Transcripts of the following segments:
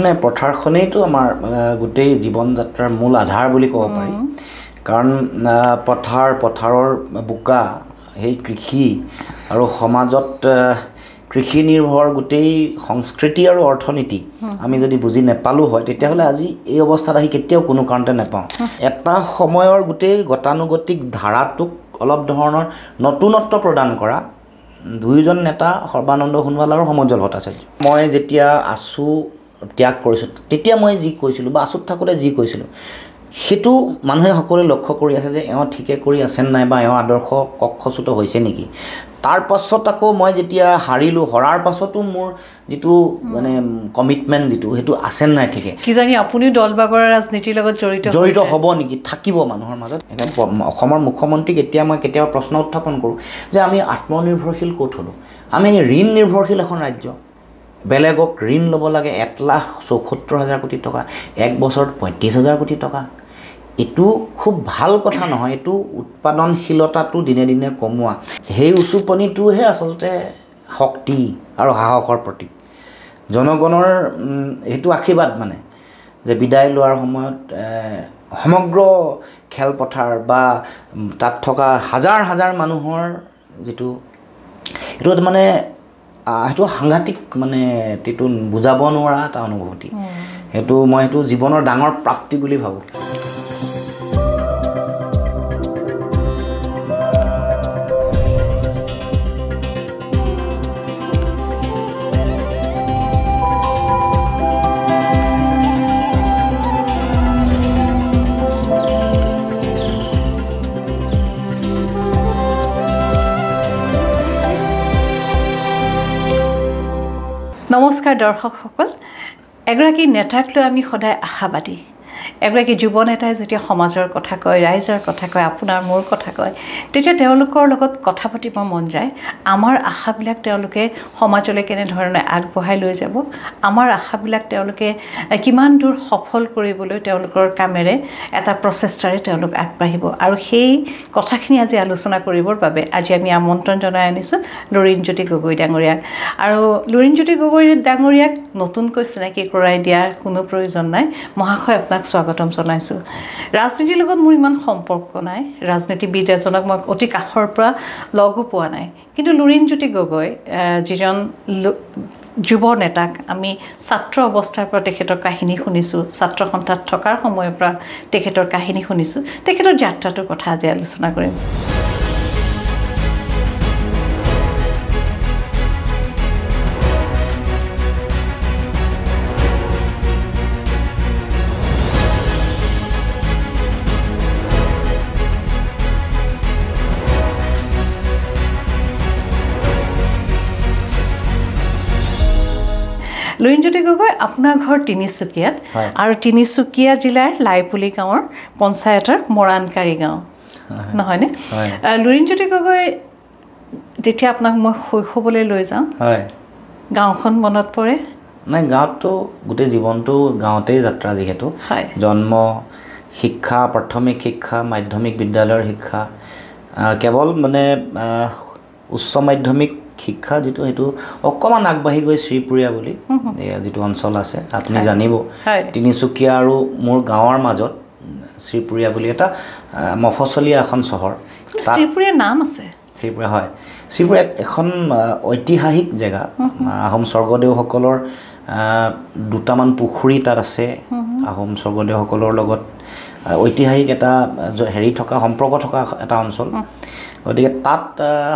নাই পথাৰখনেইতো আমাৰ গোটেই জীৱন যাত্ৰাৰ মূল আধাৰ বুলি ক'ব পাৰি কাৰণ পথাৰৰ বোকা সেই কৃষি আৰু সমাজত কৃষি নিৰ্ভৰ গোটেই সংস্কৃতি আৰু অৰ্থনীতি আমি যদি বুজি নেপালো হয় তেতিয়াহ'লে আজি এই অৱস্থাত আহি কেতিয়াও কোনো কাৰণতে নেপাওঁ এটা সময়ৰ গোটেই গতানুগতিক ধাৰাটোক অলপ ধৰণৰ নতুনত্ব প্ৰদান কৰা দুইজন নেতা সৰ্বানন্দ সোণোৱাল আৰু সমজল ভট্টাচাৰ্য মই যেতিয়া আছু ত্যাগ কৰিছোঁ তেতিয়া মই যি কৈছিলোঁ বা আছুত থাকোঁতে যি কৈছিলোঁ সেইটো মানুহে সকলোৱে লক্ষ্য কৰি আছে যে এওঁ ঠিকে কৰি আছে নাই বা এওঁ আদৰ্শ কক্ষচ্যুত হৈছে নেকি তাৰ পাছত আকৌ মই যেতিয়া হৰাৰ পাছতো মোৰ যিটো মানে কমিটমেণ্ট যিটো সেইটো আছে নাই ঠিকে কিজানি আপুনিও দলবাগৰ ৰাজনীতিৰ লগত জড়িত হ'ব নেকি থাকিব মানুহৰ মাজত অসমৰ মুখ্যমন্ত্ৰীক এতিয়া মই কেতিয়াবা প্ৰশ্ন উত্থাপন কৰোঁ যে আমি আত্মনিৰ্ভৰশীল ক'ত হ'লোঁ আমি ঋণ নিৰ্ভৰশীল এখন ৰাজ্য বেলেগক ঋণ ল'ব লাগে 1,74,000 কোটি টকা এক বছৰত 35,000 কোটি টকা এইটো খুব ভাল কথা নহয় এইটো উৎপাদনশীলতাটো দিনে দিনে কমোৱা সেই উচুপনিটোহে আচলতে শক্তি আৰু সাহসৰ প্ৰতীক জনগণৰ সেইটো আশীৰ্বাদ মানে যে বিদায় লোৱাৰ সময়ত সমগ্ৰ খেলপথাৰ বা তাত থকা হাজাৰ হাজাৰ মানুহৰ যিটো এইটো মানে সেইটো সাংঘাতিক মানে এইটো বুজাব নোৱাৰা এটা অনুভূতি সেইটো মই সেইটো জীৱনৰ ডাঙৰ প্ৰাপ্তি বুলি ভাবোঁ নমস্কাৰ দৰ্শকসকল এগৰাকী নেতাক লৈ আমি সদায় আশাবাদী এগৰাকী যুৱ নেতাই যেতিয়া সমাজৰ কথা কয় ৰাইজৰ কথা কয় আপোনাৰ মোৰ কথা কয় তেতিয়া তেওঁলোকৰ লগত কথা পাতিব মন যায় আমাৰ আশাবিলাক তেওঁলোকে সমাজলৈ কেনেধৰণে আগবঢ়াই লৈ যাব আমাৰ আশাবিলাক তেওঁলোকে কিমান দূৰ সফল কৰিবলৈ তেওঁলোকৰ কামেৰে এটা প্ৰচেষ্টাৰে তেওঁলোক আগবাঢ়িব আৰু সেই কথাখিনি আজি আলোচনা কৰিবৰ বাবে আজি আমি আমন্ত্ৰণ জনাই আনিছোঁ লুৰিণজ্যোতি গগৈ ডাঙৰীয়াক আৰু লুৰিণজ্যোতি গগৈ ডাঙৰীয়াক নতুনকৈ চিনাকি কৰাই দিয়াৰ কোনো প্ৰয়োজন নাই মহাশয় আপোনাক স্বাগতম জনাইছোঁ ৰাজনীতিৰ লগত মোৰ ইমান সম্পৰ্ক নাই ৰাজনীতিবিদ এজনক মই অতি কাষৰ পৰা লগো পোৱা নাই কিন্তু লুৰিণজ্যোতি গগৈ যিজন যুৱ নেতাক আমি ছাত্ৰ অৱস্থাৰ পৰা তেখেতৰ কাহিনী শুনিছোঁ ছাত্ৰ সন্থাত থকাৰ সময়ৰ পৰা তেখেতৰ কাহিনী শুনিছোঁ তেখেতৰ যাত্ৰাটোৰ কথা আজি আলোচনা কৰিম লুৰিণজ্যোতি গগৈ আপোনাৰ ঘৰ তিনিচুকীয়াত আৰু তিনিচুকীয়া জিলাৰ লাইপুলি গাঁৱৰ পঞ্চায়তৰ মৰাণকাৰী গাঁও নহয়নে লুৰিণজ্যোতি গগৈ যেতিয়া আপোনাক মই শৈশৱলৈ লৈ যাওঁ গাঁওখন মনত পৰে নাই গাঁৱততো গোটেই জীৱনটো গাঁৱতেই যাত্ৰা যিহেতু জন্ম শিক্ষা প্ৰাথমিক শিক্ষা মাধ্যমিক বিদ্যালয়ৰ শিক্ষা কেৱল মানে উচ্চ মাধ্যমিক শিক্ষা যিটো সেইটো অকণমান আগবাঢ়ি গৈ শ্ৰীপুৰীয়া বুলি যিটো অঞ্চল আছে আপুনি জানিব তিনিচুকীয়া আৰু মোৰ গাঁৱৰ মাজত শ্ৰীপুৰীয়া বুলি এটা মফচলীয়া এখন চহৰ শ্ৰীপুৰীয়া নাম আছে শ্ৰীপুৰীয়া হয় শ্ৰীপুৰীয়া এখন ঐতিহাসিক জেগা আহোম স্বৰ্গদেউসকলৰ দুটামান পুখুৰী তাত আছে আহোম স্বৰ্গদেউসকলৰ লগত ঐতিহাসিক এটা হেৰি থকা সম্পৰ্ক থকা এটা অঞ্চল গতিকে তাত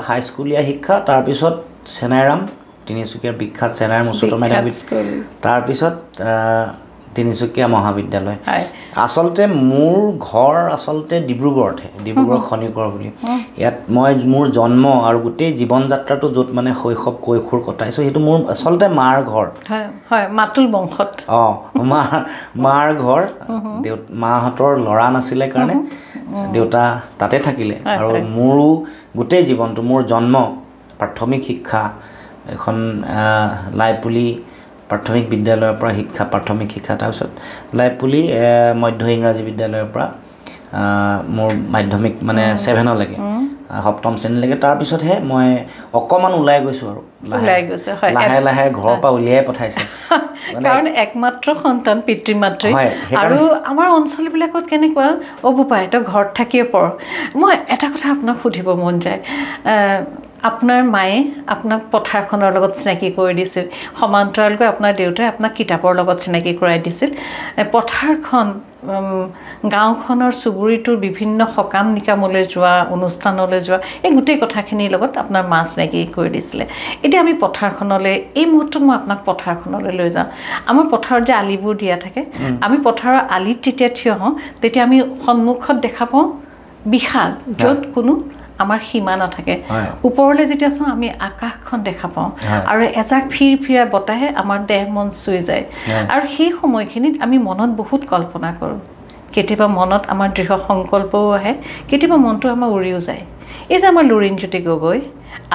হাইস্কুলীয়া শিক্ষা তাৰপিছত চেনাইৰাম তিনিচুকীয়াৰ বিখ্যাত চেনাইৰাম উচ্চতৰ মাধ্যমিক তাৰপিছত তিনিচুকীয়া মহাবিদ্যালয় আচলতে মোৰ ঘৰ আচলতে ডিব্ৰুগড়তহে ডিব্ৰুগড় খনিকৰ বুলি ইয়াত মই মোৰ জন্ম আৰু গোটেই জীৱন যাত্ৰাটো য'ত মানে শৈশৱ কৈশোৰ কটাইছোঁ সেইটো মোৰ আচলতে মাৰ ঘৰ হয় মাতুল বংশত মাৰ ঘৰ মাহঁতৰ ল'ৰা নাছিলে কাৰণে দেউতা তাতে থাকিলে আৰু মোৰো গোটেই জীৱনটো মোৰ জন্ম প্ৰাথমিক শিক্ষা এখন লাইপুলি প্ৰাথমিক বিদ্যালয়ৰ পৰা শিক্ষা প্ৰাথমিক শিক্ষা তাৰপিছত লাইপুলি মধ্য ইংৰাজী বিদ্যালয়ৰ পৰা মোৰ মাধ্যমিক মানে 7লৈকে সপ্তম শ্ৰেণীলৈকে তাৰপিছতহে মই অকণমান ওলাই গৈছোঁ আৰু লাহে লাহে ঘৰৰ পৰা উলিয়াই পঠাইছে কাৰণ একমাত্ৰ সন্তান পিতৃ মাতৃ আৰু আমাৰ অঞ্চলবিলাকত কেনেকুৱা বোপাই তই ঘৰত থাকিয়ে পঢ় মই এটা কথা আপোনাক সুধিব মন যায় আপোনাৰ মায়ে আপোনাক পথাৰখনৰ লগত চিনাকি কৰি দিছিল সমান্তৰালকৈ আপোনাৰ দেউতাই আপোনাক কিতাপৰ লগত চিনাকি কৰাই দিছিল পথাৰখন গাঁওখনৰ চুবুৰীটোৰ বিভিন্ন সকাম নিকামলৈ যোৱা অনুষ্ঠানলৈ যোৱা এই গোটেই কথাখিনিৰ লগত আপোনাৰ মা চিনাকি কৰি দিছিলে এতিয়া আমি পথাৰখনলৈ এই মুহূৰ্তত মই আপোনাক পথাৰখনলৈ লৈ যাওঁ আমাৰ পথাৰত যে আলিবোৰ দিয়া থাকে আমি পথাৰৰ আলিত যেতিয়া থিয় হওঁ তেতিয়া আমি সন্মুখত দেখা পাওঁ বিশাল য'ত কোনো আমাৰ সীমা নাথাকে ওপৰলৈ যেতিয়া চাওঁ আমি আকাশখন দেখা পাওঁ আৰু এজাক ফিৰফিৰা বতাহে আমাৰ দেহ মন চুই যায় আৰু সেই সময়খিনিত আমি মনত বহুত কল্পনা কৰোঁ কেতিয়াবা মনত আমাৰ দৃঢ় সংকল্পও আহে কেতিয়াবা মনটো আমাৰ উৰিও যায় এই যে আমাৰ লুৰিণজ্যোতি গগৈ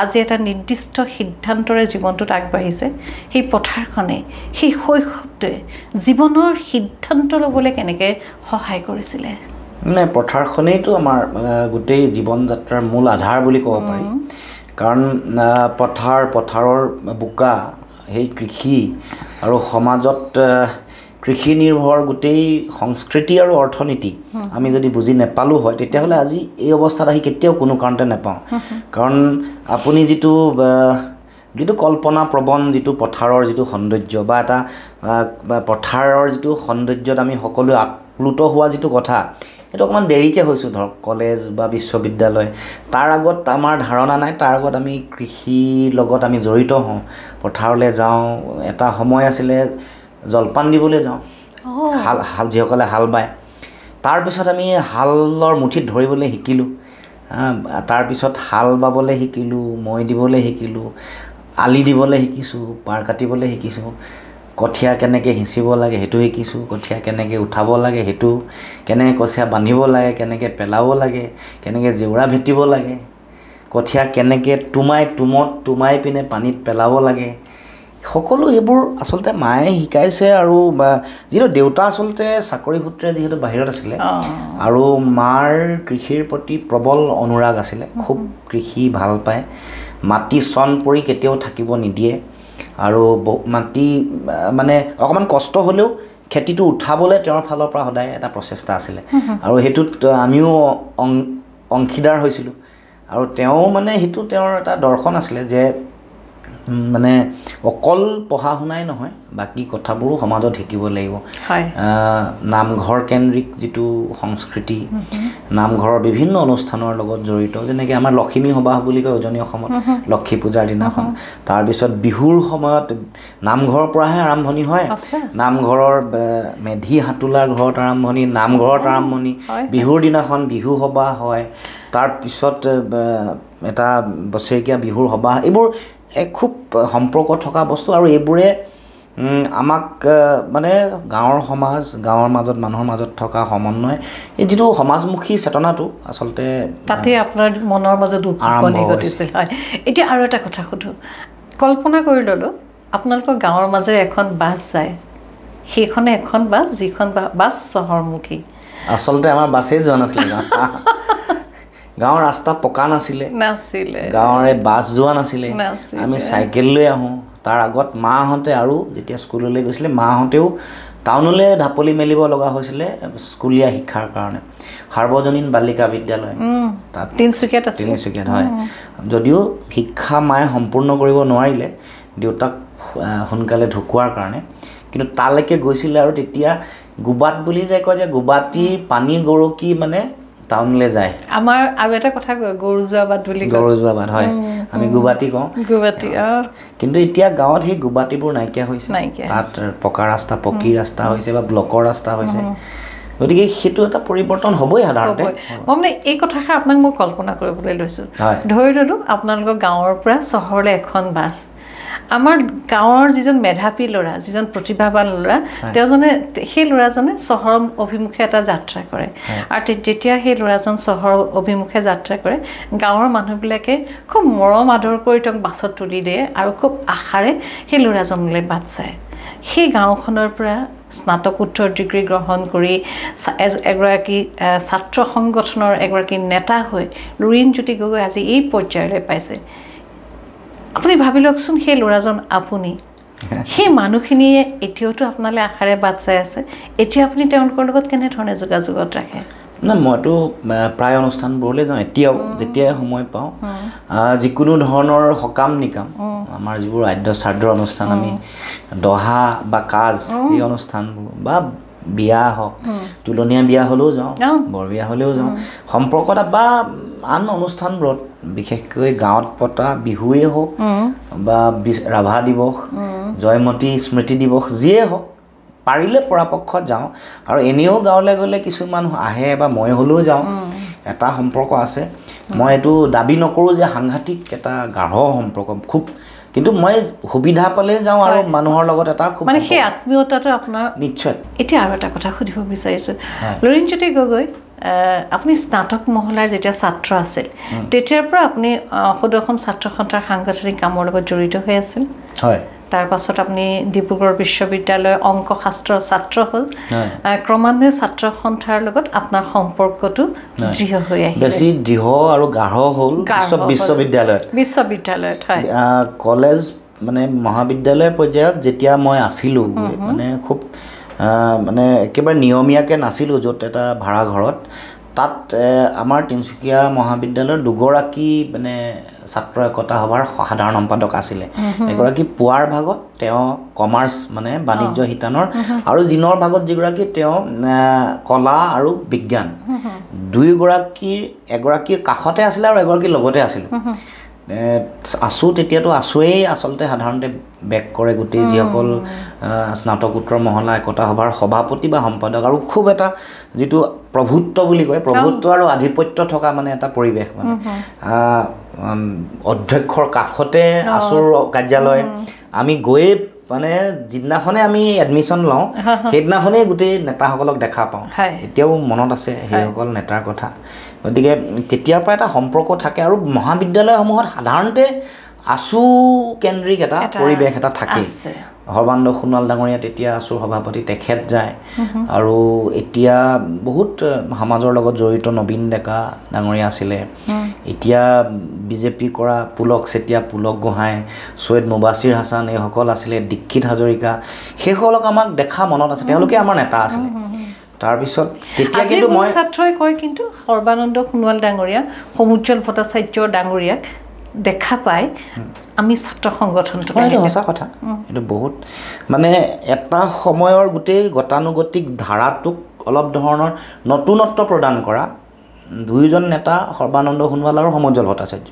আজি এটা নিৰ্দিষ্ট সিদ্ধান্তৰে জীৱনটোত আগবাঢ়িছে সেই পথাৰখনে সেই শৈশৱটোৱে জীৱনৰ সিদ্ধান্ত ল'বলৈ কেনেকৈ সহায় কৰিছিলে নাই পথাৰখনেইতো আমাৰ গোটেই জীৱন যাত্ৰাৰ মূল আধাৰ বুলি ক'ব পাৰি কাৰণ পথাৰৰ বোকা সেই কৃষি আৰু সমাজত কৃষি নিৰ্ভৰ গোটেই সংস্কৃতি আৰু অৰ্থনীতি আমি যদি বুজি নাপালোঁ হয় তেতিয়াহ'লে আজি এই অৱস্থাত আহি কেতিয়াও কোনো কাৰণতে নাপাওঁ কাৰণ আপুনি যিটো কল্পনা প্ৰবণ যিটো পথাৰৰ যিটো সৌন্দৰ্য বা এটা পথাৰৰ যিটো সৌন্দৰ্যত আমি সকলোৱে আপ্লুত হোৱা যিটো কথা এইটো অকণমান দেৰিকৈ হৈছোঁ ধৰক কলেজ বা বিশ্ববিদ্যালয় তাৰ আগত আমাৰ ধাৰণা নাই তাৰ আগত আমি কৃষিৰ লগত আমি জড়িত হওঁ পথাৰলৈ যাওঁ এটা সময় আছিলে জলপান দিবলৈ যাওঁ হাল যিসকলে হাল বায় তাৰপিছত আমি হালৰ মুঠিত ধৰিবলৈ শিকিলোঁ তাৰপিছত হাল বাবলৈ শিকিলোঁ মৈ দিবলৈ শিকিলোঁ আলি দিবলৈ শিকিছোঁ পাৰ কাটিবলৈ শিকিছোঁ কঠীয়া কেনেকৈ সিঁচিব লাগে সেইটো শিকিছোঁ কঠীয়া কেনেকৈ উঠাব লাগে সেইটো কেনেকৈ কঠীয়া বান্ধিব লাগে কেনেকৈ পেলাব লাগে কেনেকৈ জেওৰা ভেটিব লাগে কঠীয়া কেনেকৈ টুমাই পিনে পানীত পেলাব লাগে সকলো এইবোৰ আচলতে মায়ে শিকাইছে আৰু যিহেতু দেউতা আচলতে চাকৰি সূত্ৰে যিহেতু বাহিৰত আছিলে আৰু মাৰ কৃষিৰ প্ৰতি প্ৰবল অনুৰাগ আছিলে খুব কৃষি ভাল পায় মাটি চন পৰি কেতিয়াও থাকিব নিদিয়ে আৰু মাটি মানে অকণমান কষ্ট হ'লেও খেতিটো উঠাবলৈ তেওঁৰ ফালৰ পৰা সদায় এটা প্ৰচেষ্টা আছিলে আৰু সেইটোত আমিও অংশীদাৰ হৈছিলোঁ আৰু তেওঁ মানে সেইটো তেওঁৰ এটা দৰ্শন আছিলে যে মানে অকল পঢ়া শুনাই নহয় বাকী কথাবোৰো সমাজত শিকিব লাগিব নামঘৰ কেন্দ্ৰিক যিটো সংস্কৃতি নামঘৰৰ বিভিন্ন অনুষ্ঠানৰ লগত জড়িত যেনেকৈ আমাৰ লখিমী সবাহ বুলি কয় উজনি অসমত লক্ষী পূজাৰ দিনাখন তাৰপিছত বিহুৰ সময়ত নামঘৰৰ পৰাহে আৰম্ভণি হয় নামঘৰৰ মেধি হাতোলাৰ ঘৰত আৰম্ভণি নামঘৰত আৰম্ভণি বিহুৰ দিনাখন বিহু সবাহ হয় তাৰপিছত এটা বছৰেকীয়া বিহুৰ সবাহ এইবোৰ খুব সম্পৰ্ক থকা বস্তু আৰু এইবোৰে আমাক মানে গাঁৱৰ মাজত মানুহৰ মাজত থকা সমন্বয় এই যিটো সমাজমুখী চেতনাটো আচলতে তাতে আপোনাৰ মনৰ মাজত উপনী ঘটিছিল হয় এতিয়া আৰু এটা কথা সুধোঁ কল্পনা কৰি ল'লোঁ আপোনালোকৰ গাঁৱৰ মাজেৰে এখন বাছ যায় সেইখনে এখন বাছ যিখন বাছ চহৰমুখী আচলতে আমাৰ বাছেই যোৱা নাছিলে গাঁৱৰ ৰাস্তা পকা নাছিলে গাঁৱৰে বাছ যোৱা নাছিলে আমি চাইকেল লৈ আহোঁ তাৰ আগত মাহঁতে আৰু যেতিয়া স্কুললৈ গৈছিলে মাহঁতেও টাউনলৈ ঢাপলি মেলিব লগা হৈছিলে স্কুলীয়া শিক্ষাৰ কাৰণে সাৰ্বজনীন বালিকা বিদ্যালয় তাত তিনিচুকীয়াত হয় যদিও শিক্ষা মায়ে সম্পূৰ্ণ কৰিব নোৱাৰিলে দেউতাক সোনকালে ঢুকোৱাৰ কাৰণে কিন্তু তালৈকে গৈছিলে আৰু তেতিয়া গোবাট বুলি যে কয় যে গোবাটিৰ পানী গৰকি মানে টাউনলৈ যায় আমাৰ আৰু এটা কথা কয় গৰু যোৱাবাট বুলি গৰু যোৱাবাট হয় আমি গোবাটি কওঁ কিন্তু এতিয়া গাঁৱত সেই গোবাটিবোৰ নাইকিয়া হৈছে তাত পকা ৰাস্তা পকী ৰাস্তা হৈছে বা ব্লকৰ ৰাস্তা হৈছে গতিকে সেইটো এটা পৰিৱৰ্তন হ'বই সাধাৰণতে মই মানে এই কথাষাৰ আপোনাক মই কল্পনা কৰিবলৈ লৈছোঁ ধৰি ল'লোঁ আপোনালোকৰ গাঁৱৰ পৰা চহৰলৈ এখন বাছ আমাৰ গাঁৱৰ যিজন মেধাৱী ল'ৰা যিজন প্ৰতিভাৱান ল'ৰা তেওঁজনে সেই ল'ৰাজনে চহৰ অভিমুখে এটা যাত্ৰা কৰে আৰু যেতিয়া সেই ল'ৰাজন চহৰ অভিমুখে যাত্ৰা কৰে গাঁৱৰ মানুহবিলাকে খুব মৰম আদৰ কৰি তেওঁক বাছত তুলি দিয়ে আৰু খুব আশাৰে সেই ল'ৰাজনলৈ বাট চায় সেই গাঁওখনৰ পৰা স্নাতকোত্তৰ ডিগ্ৰী গ্ৰহণ কৰি এগৰাকী ছাত্ৰ সংগঠনৰ এগৰাকী নেতা হৈ লুৰিণজ্যোতি গগৈ আজি এই পৰ্যায়লৈ পাইছে আপুনি ভাবি লওকচোন সেই ল'ৰাজন আপুনি সেই মানুহখিনিয়ে এতিয়াওতো আপোনালৈ আশাৰে বাট চাই আছে এতিয়া আপুনি তেওঁলোকৰ লগত কেনেধৰণে যোগাযোগত ৰাখে না মইতো প্ৰায় অনুষ্ঠানবোৰলৈ যাওঁ এতিয়াও যেতিয়াই সময় পাওঁ যিকোনো ধৰণৰ সকাম নিকাম আমাৰ যিবোৰ আদ্য শ্ৰাদ্ধ অনুষ্ঠান আমি দহা বা কাজ এই অনুষ্ঠানবোৰ বা বিয়া হওক তুলনীয়া বিয়া হ'লেও যাওঁ বৰ বিয়া হ'লেও যাওঁ সম্পৰ্কত বা আন অনুষ্ঠানবোৰত বিশেষকৈ গাঁৱত পতা বিহুৱেই হওক বা ৰাভা দিৱস জয়মতী স্মৃতি দিৱস যিয়ে হওক পাৰিলে পৰাপক্ষত যাওঁ আৰু এনেও গাঁৱলৈ গ'লে কিছুমান আহে বা মই হ'লেও যাওঁ এটা সম্পৰ্ক আছে মই এইটো দাবী নকৰোঁ যে সাংঘাতিক এটা গাঢ় সম্পৰ্ক খুব কিন্তু মই সুবিধা পালে যাওঁ আৰু মানুহৰ লগত এটা খুব মানে সেই আত্মীয়তাটো আপোনাৰ নিশ্চয় এতিয়া আৰু এটা কথা সুধিব বিচাৰিছোঁ লুৰিণজ্যোতি গগৈ আপুনি স্নাতক মহলাৰ যেতিয়া ছাত্ৰ আছিল তেতিয়াৰ পৰা আপুনি সদৌ অসম ছাত্ৰ সন্থাৰ সাংগঠনিক কামৰ লগত জড়িত হৈ আছিল হয় তাৰ পাছত আপুনি ডিব্ৰুগড় বিশ্ববিদ্যালয়ৰ অংক শাস্ত্ৰৰ ছাত্ৰ হ'ল ক্ৰমান্বয়ে ছাত্ৰ সন্থাৰ লগত আপোনাৰ সম্পৰ্কটো দৃঢ় হৈ আহিল বেছি দৃঢ় আৰু গাঢ় হ'ল বিশ্ববিদ্যালয়ত হয় কলেজ মানে মহাবিদ্যালয় পৰ্যায়ত যেতিয়া মই আছিলোঁ মানে খুব মানে একেবাৰে নিয়মীয়াকৈ নাছিলোঁ য'ত এটা ভাড়া ঘৰত তাত আমাৰ তিনিচুকীয়া মহাবিদ্যালয়ৰ দুগৰাকী মানে ছাত্ৰ একতা সভাৰ সাধাৰণ সম্পাদক আছিলে এগৰাকী পুৱাৰ ভাগত তেওঁ কমাৰ্চ মানে বাণিজ্য শিতানৰ আৰু জিনৰ ভাগত যিগৰাকী তেওঁ কলা আৰু বিজ্ঞান দুয়োগৰাকী এগৰাকী কাষতে আছিলে আৰু এগৰাকী লগতে আছিলোঁ আছোঁ তেতিয়াতো আছোঁৱেই আচলতে সাধাৰণতে বেক কৰে গোটেই যিসকল স্নাতকোত্তৰ মহলা একতা সভাৰ সভাপতি বা সম্পাদক আৰু খুব এটা যিটো প্ৰভুত্ব বুলি কয় প্ৰভুত্ব আৰু আধিপত্য থকা মানে এটা পৰিৱেশ মানে অধ্যক্ষৰ কাষতে আছুৰ কাৰ্যালয় আমি গৈয়ে মানে যিদিনাখনে আমি এডমিশ্যন লওঁ সেইদিনাখনেই গোটেই নেতাসকলক দেখা পাওঁ এতিয়াও মনত আছে সেইসকল নেতাৰ কথা গতিকে তেতিয়াৰ পৰা এটা সম্পৰ্ক থাকে আৰু মহাবিদ্যালয়সমূহত সাধাৰণতে আছু কেন্দ্ৰিক এটা পৰিৱেশ এটা থাকে সৰ্বানন্দ সোণোৱাল ডাঙৰীয়া তেতিয়া আছুৰ সভাপতি তেখেত যায় আৰু এতিয়া বহুত সমাজৰ লগত জড়িত নবীন ডেকা ডাঙৰীয়া আছিলে এতিয়া বিজেপি কৰা পুলক চেতিয়া পুলক গোহাঁই সৈয়দ মুবাছিৰ হাছান এইসকল আছিলে দীক্ষিত হাজৰিকা সেইসকলক আমাক দেখা মনত আছে তেওঁলোকে আমাৰ নেতা আছিলে তাৰপিছত তেতিয়া কিন্তু মই ছাত্ৰই কয় কিন্তু সৰ্বানন্দ সোণোৱাল ডাঙৰীয়া সমুজ্জ্বল ভট্টাচাৰ্য ডাঙৰীয়াক দেখা পাই আমি ছাত্ৰ সংগঠনটো এইটো সঁচা কথা এইটো বহুত মানে এটা সময়ৰ গোটেই গতানুগতিক ধাৰাটোক অলপ ধৰণৰ নতুনত্ব প্ৰদান কৰা দুয়োজন নেতা সৰ্বানন্দ সোণোৱাল আৰু সমুজ্জ্বল ভট্টাচাৰ্য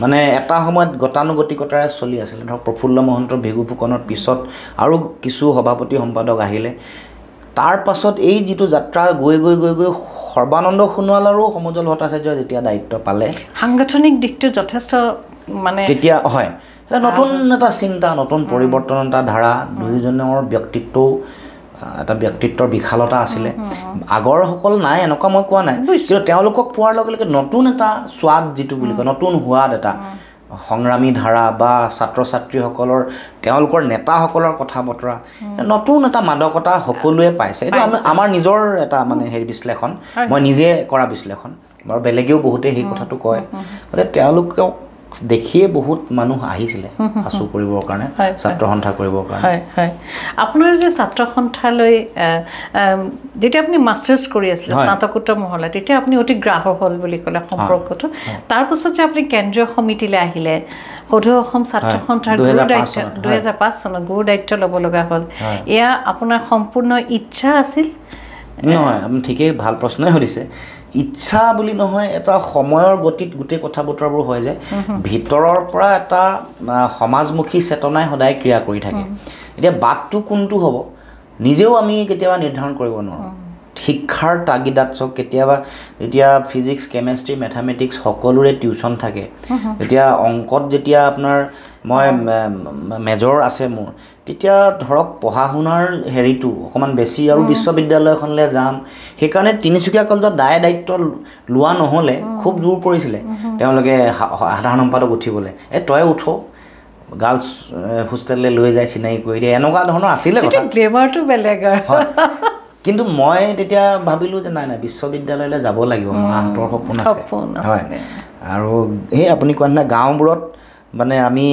মানে এটা সময়ত গতানুগতিকতাৰে চলি আছিলে ধৰক প্ৰফুল্ল মহন্তৰ ভেগু ফুকনৰ পিছত আৰু কিছু সভাপতি সম্পাদক আহিলে তাৰ পাছত এই যিটো যাত্ৰা গৈ গৈ গৈ গৈ সৰ্বানন্দ সোণোৱাল আৰু সমুজ্জ্বল ভট্টাচাৰ্যই যেতিয়া দায়িত্ব পালে সাংগঠনিক দিশটো যথেষ্ট মানে তেতিয়া হয় নতুন এটা চিন্তা নতুন পৰিৱৰ্তন এটা ধাৰা দুয়োজনৰ ব্যক্তিত্বও এটা ব্যক্তিত্বৰ বিশালতা আছিলে আগৰসকল নাই এনেকুৱা মই কোৱা নাই কিন্তু তেওঁলোকক পোৱাৰ লগে লগে নতুন এটা স্বাদ যিটো বুলি কয় নতুন সোৱাদ এটা সংগ্ৰামী ধাৰা বা ছাত্ৰ ছাত্ৰীসকলৰ তেওঁলোকৰ নেতাসকলৰ কথা বতৰা নতুন এটা মাদকতা সকলোৱে পাইছে এইটো আমাৰ নিজৰ এটা মানে হেৰি বিশ্লেষণ মই নিজে কৰা বিশ্লেষণ বাৰু বেলেগেও বহুতে সেই কথাটো কয় গতিকে তেওঁলোকক দেখিয়ে বহুত মানুহ আহিছিলে আছু কৰিবৰ কাৰণে ছাত্ৰ সন্থা কৰিবৰ কাৰণে হয় হয় আপোনাৰ যে ছাত্ৰ সন্থালৈ যেতিয়া আপুনি মাষ্টাৰ্ছ কৰি আছিলে স্নাতকোত্তৰ মহলা তেতিয়া আপুনি অতি গ্ৰাহক হ'ল বুলি ক'লে সম্পৰ্কটো তাৰপাছত যে আপুনি কেন্দ্ৰীয় সমিতিলৈ আহিলে সদৌ অসম ছাত্ৰ সন্থাৰ গুৰু দায়িত্ব 2005 চনত গুৰু দায়িত্ব ল'ব লগা হ'ল এয়া আপোনাৰ সম্পূৰ্ণ ইচ্ছা আছিল নহয় আপুনি ঠিকেই ভাল প্ৰশ্নই সুধিছে ইচ্ছা বুলি নহয় এটা সময়ৰ গতিত গোটেই কথা বতৰাবোৰ হৈ যায় ভিতৰৰ পৰা এটা সমাজমুখী চেতনাই সদায় ক্ৰিয়া কৰি থাকে এতিয়া বাটটো কোনটো হ'ব নিজেও আমি কেতিয়াবা নিৰ্ধাৰণ কৰিব নোৱাৰোঁ শিক্ষাৰ তাগিদাত চক কেতিয়াবা যেতিয়া ফিজিক্স কেমেষ্ট্ৰি মেথামেটিক্স সকলোৰে টিউশ্যন থাকে এতিয়া অংকত যেতিয়া আপোনাৰ মই মেজৰ আছে মোৰ তেতিয়া ধৰক পঢ়া শুনাৰ হেৰিটো অকণমান বেছি আৰু বিশ্ববিদ্যালয়খনলৈ যাম সেইকাৰণে তিনিচুকীয়া কলেজত দায়িত্ব লোৱা নহ'লে খুব জোৰ কৰিছিলে তেওঁলোকে সাধাৰণ সম্পাদক উঠিবলৈ তই উঠ গাৰ্লছ হোষ্টেললৈ লৈ যায় চিনাকি কৰি দিয়ে এনেকুৱা ধৰণৰ আছিলে কথা গ্লেমাৰটো বেলেগ কিন্তু মই তেতিয়া ভাবিলোঁ যে নাই নাই বিশ্ববিদ্যালয়লৈ যাব লাগিব মাহঁতৰ সপোন আছে হয় আৰু সেই আপুনি কোৱা নিচিনা গাঁওবোৰত মানে আমি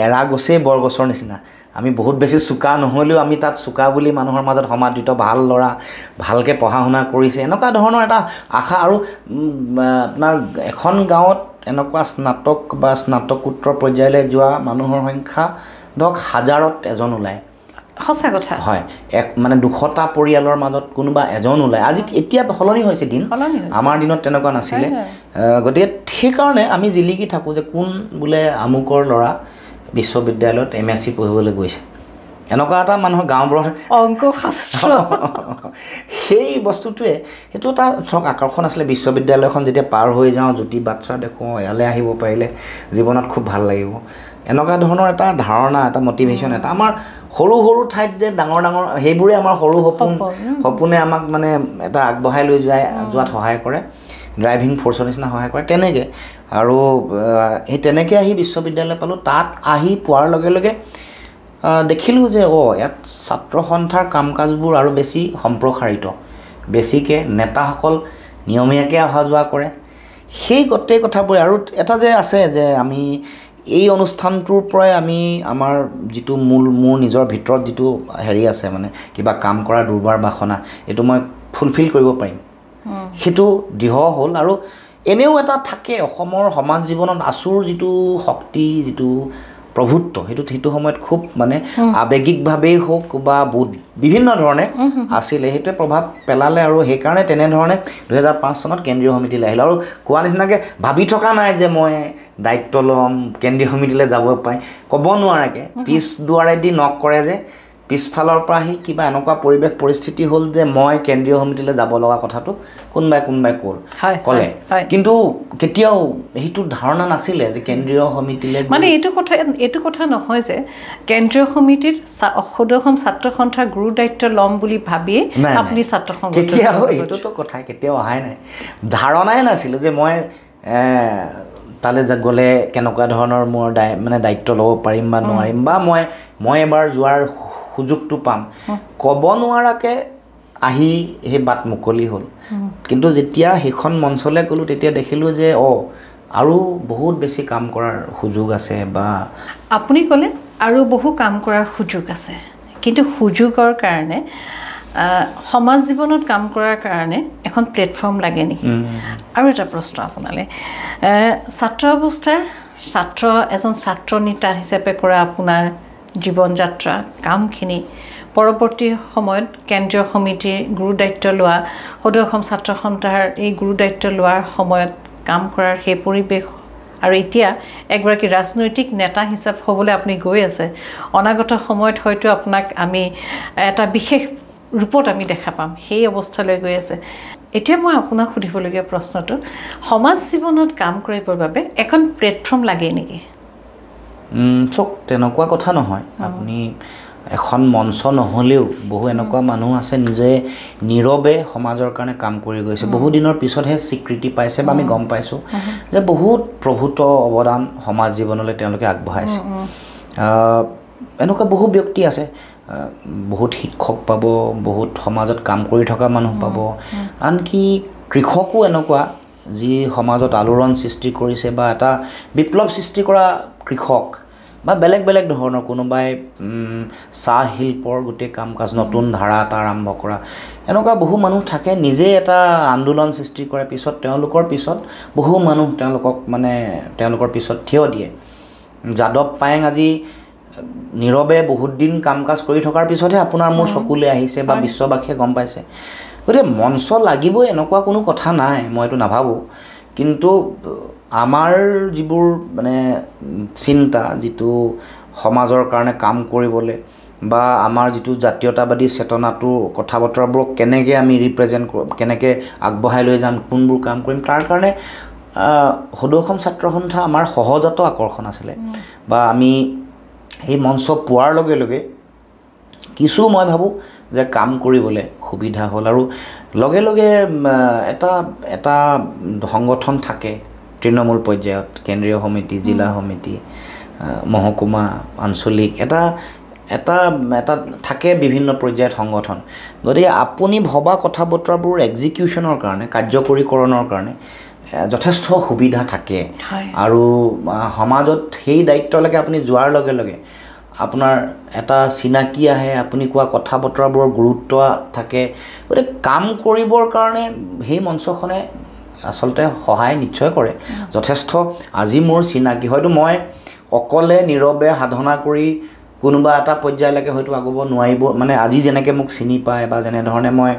এৰা গছেই বৰগছৰ নিচিনা আমি বহুত বেছি চোকা নহ'লেও আমি তাত চোকা বুলি মানুহৰ মাজত সমাদৃত ভাল ল'ৰা ভালকৈ পঢ়া শুনা কৰিছে এনেকুৱা ধৰণৰ এটা আশা আৰু আপোনাৰ এখন গাঁৱত এনেকুৱা স্নাতক বা স্নাতকোত্তৰ পৰ্যায়লৈ যোৱা মানুহৰ সংখ্যা ধৰক হাজাৰত এজন ওলায় সঁচা কথা হয় মানে 200টা পৰিয়ালৰ মাজত কোনোবা এজন ওলায় আজি এতিয়া সলনি হৈছে দিন আমাৰ দিনত তেনেকুৱা নাছিলে গতিকে সেইকাৰণে আমি জিলিকি থাকোঁ যে কোন বোলে আমুকৰ ল'ৰা বিশ্ববিদ্যালয়ত MSc পঢ়িবলৈ গৈছে এনেকুৱা এটা মানুহৰ গাঁওবোৰত অংকশাস্ত্ৰ সেই বস্তুটোৱে সেইটো এটা ধৰক আকৰ্ষণ আছিলে বিশ্ববিদ্যালয়খন যেতিয়া পাৰ হৈ যাওঁ জ্যোতি বাচ্চা দেখোঁ ইয়ালৈ আহিব পাৰিলে জীৱনত খুব ভাল লাগিব এনেকুৱা ধৰণৰ এটা ধাৰণা এটা মটিভেশ্যন এটা আমাৰ সৰু সৰু ঠাইত যে ডাঙৰ ডাঙৰ সেইবোৰে আমাৰ সৰু সপোনে আমাক মানে এটা আগবঢ়াই লৈ যোৱাত সহায় কৰে ড্ৰাইভিং ফ'ৰ্চৰ নিচিনা সহায় কৰে তেনেকৈ আৰু সেই তেনেকৈ আহি বিশ্ববিদ্যালয় পালোঁ তাত আহি পোৱাৰ লগে লগে দেখিলোঁ যে ইয়াত ছাত্ৰ সন্থাৰ কাম কাজবোৰ আৰু বেছি সম্প্ৰসাৰিত বেছিকৈ নেতাসকল নিয়মীয়াকৈ অহা যোৱা কৰে সেই গোটেই কথাবোৰে আৰু এটা যে আছে যে আমি এই অনুষ্ঠানটোৰ পৰাই আমি আমাৰ যিটো মোৰ নিজৰ ভিতৰত যিটো হেৰি আছে মানে কিবা কাম কৰা দুৰ্বাৰ বাসনা এইটো মই ফুলফিল কৰিব পাৰিম সেইটো দৃঢ় হ'ল আৰু এনেও এটা থাকে অসমৰ সমাজ জীৱনত আচুৰ যিটো শক্তি যিটো প্ৰভুত্ব সেইটো সময়ত খুব মানে আৱেগিকভাৱেই হওক বা বিভিন্ন ধৰণে আছিলে সেইটোৱে প্ৰভাৱ পেলালে আৰু সেইকাৰণে তেনেধৰণে 2005 চনত কেন্দ্ৰীয় সমিতিলৈ আহিলোঁ আৰু কোৱা নিচিনাকৈ ভাবি থকা নাই যে মই দায়িত্ব ল'ম কেন্দ্ৰীয় সমিতিলৈ যাব পাই ক'ব নোৱাৰাকৈ পিছ দুৱাৰেদি নক কৰে যে পিছফালৰ পৰা আহি কিবা এনেকুৱা পৰিৱেশ পৰিস্থিতি হ'ল যে মই কেন্দ্ৰীয় সমিতিলৈ যাব লগা কথাটো কোনোবাই ক'লে কিন্তু কেতিয়াও সেইটো ধাৰণা নাছিলে যে কেন্দ্ৰীয় সমিতিলৈ মানে এইটো কথা নহয় যে কেন্দ্ৰীয় সমিতিত সদৌ ছাত্ৰ সন্থাৰ গুৰু দায়িত্ব ল'ম বুলি ভাবিয়ে আপুনি ছাত্ৰ সংগঠন কেতিয়াও এইটোতো কথা কেতিয়াও অহাই নাই ধাৰণাই নাছিলে যে মই তালৈ গ'লে কেনেকুৱা ধৰণৰ মোৰ মানে দায়িত্ব ল'ব পাৰিম বা নোৱাৰিম বা মই এবাৰ যোৱাৰ সুযোগটো পাম ক'ব নোৱাৰাকৈ আহি সেই বাট মুকলি হ'ল কিন্তু যেতিয়া সেইখন মঞ্চলৈ গ'লোঁ তেতিয়া দেখিলোঁ যে আৰু বহুত বেছি কাম কৰাৰ সুযোগ আছে বা আপুনি ক'লে আৰু বহু কাম কৰাৰ সুযোগ আছে কিন্তু সুযোগৰ কাৰণে সমাজ জীৱনত কাম কৰাৰ কাৰণে এখন প্লেটফৰ্ম লাগে নেকি আৰু এটা প্ৰশ্ন আপোনালৈ ছাত্ৰ অৱস্থাৰ এজন ছাত্ৰ নেতা হিচাপে কৰা আপোনাৰ জীৱন যাত্ৰা কামখিনি পৰৱৰ্তী সময়ত কেন্দ্ৰীয় সমিতিৰ গুৰু দায়িত্ব লোৱা সদৌ অসম ছাত্ৰ সন্থাৰ এই গুৰু দায়িত্ব লোৱাৰ সময়ত কাম কৰাৰ সেই পৰিৱেশ আৰু এতিয়া এগৰাকী ৰাজনৈতিক নেতা হিচাপ হ'বলৈ আপুনি গৈ আছে অনাগত সময়ত হয়তো আপোনাক আমি এটা বিশেষ ৰূপত আমি দেখা পাম সেই অৱস্থালৈ গৈ আছে এতিয়া মই আপোনাক সুধিবলগীয়া প্ৰশ্নটো সমাজ জীৱনত কাম কৰিবৰ বাবে এখন প্লেটফৰ্ম লাগে নেকি চক তেনেকুৱা কথা নহয় আপুনি এখন মঞ্চ নহ'লেও বহু এনেকুৱা মানুহ আছে নিজে নীৰৱে সমাজৰ কাৰণে কাম কৰি গৈছে বহু দিনৰ পিছতহে স্বীকৃতি পাইছে বা আমি গম পাইছোঁ যে বহুত প্ৰভূত অৱদান সমাজ জীৱনলৈ তেওঁলোকে আগবঢ়াইছে এনেকুৱা বহু ব্যক্তি আছে বহুত শিক্ষক পাব বহুত সমাজত কাম কৰি থকা মানুহ পাব আনকি কৃষকো এনেকুৱা যি সমাজত আলোড়ন সৃষ্টি কৰিছে বা এটা বিপ্লৱ সৃষ্টি কৰা কৃষক বা বেলেগ ধৰণৰ কোনোবাই চাহ শিল্পৰ গোটেই কাম কাজ নতুন ধাৰা এটা আৰম্ভ কৰা এনেকুৱা বহু মানুহ থাকে নিজে এটা আন্দোলন সৃষ্টি কৰে পিছত তেওঁলোকৰ পিছত বহু মানুহ তেওঁলোকৰ পিছত থিয় দিয়ে যাদৱ পায়েং আজি নীৰৱে বহুত দিন কাম কাজ কৰি থকাৰ পিছতহে আপোনাৰ মোৰ চকুলৈ আহিছে বা বিশ্ববাসীয়ে গম পাইছে গতিকে মঞ্চ লাগিবই এনেকুৱা কোনো কথা নাই মই এইটো নাভাবোঁ কিন্তু আমাৰ যিবোৰ মানে চিন্তা যিটো সমাজৰ কাৰণে কাম কৰিবলৈ বা আমাৰ যিটো জাতীয়তাবাদী চেতনাটো কথা বতৰাবোৰক কেনেকৈ আমি ৰিপ্ৰেজেণ্ট কৰোঁ কেনেকৈ আগবঢ়াই লৈ যাম কোনবোৰ কাম কৰিম তাৰ কাৰণে সদৌ অসম ছাত্ৰ সন্থা আমাৰ সহজাত আকৰ্ষণ আছিলে বা আমি সেই মঞ্চ পোৱাৰ লগে লগে কিছু মই ভাবোঁ যে কাম কৰিবলৈ সুবিধা হ'ল আৰু লগে লগে এটা সংগঠন থাকে তৃণমূল পৰ্যায়ত কেন্দ্ৰীয় সমিতি জিলা সমিতি মহকুমা আঞ্চলিক এটা এটা এটা থাকে বিভিন্ন পৰ্যায়ত সংগঠন গতিকে আপুনি ভবা কথা বতৰাবোৰ এক্সিকিউশ্যনৰ কাৰণে কাৰ্যকৰীকৰণৰ কাৰণে যথেষ্ট সুবিধা থাকে আৰু সমাজত সেই দায়িত্বলৈকে আপুনি যোৱাৰ লগে লগে আপোনাৰ এটা চিনাকি আহে আপুনি কোৱা কথা বতৰাবোৰৰ গুৰুত্ব থাকে গতিকে কাম কৰিবৰ কাৰণে সেই মঞ্চখনে আচলতে সহায় নিশ্চয় কৰে যথেষ্ট আজি মোৰ চিনাকি হয়তো মই অকলে নীৰৱে সাধনা কৰি কোনোবা এটা পৰ্যায়লৈকে হয়তো আগুব নোৱাৰিব মানে আজি যেনেকৈ মোক চিনি পায় বা যেনেধৰণে মই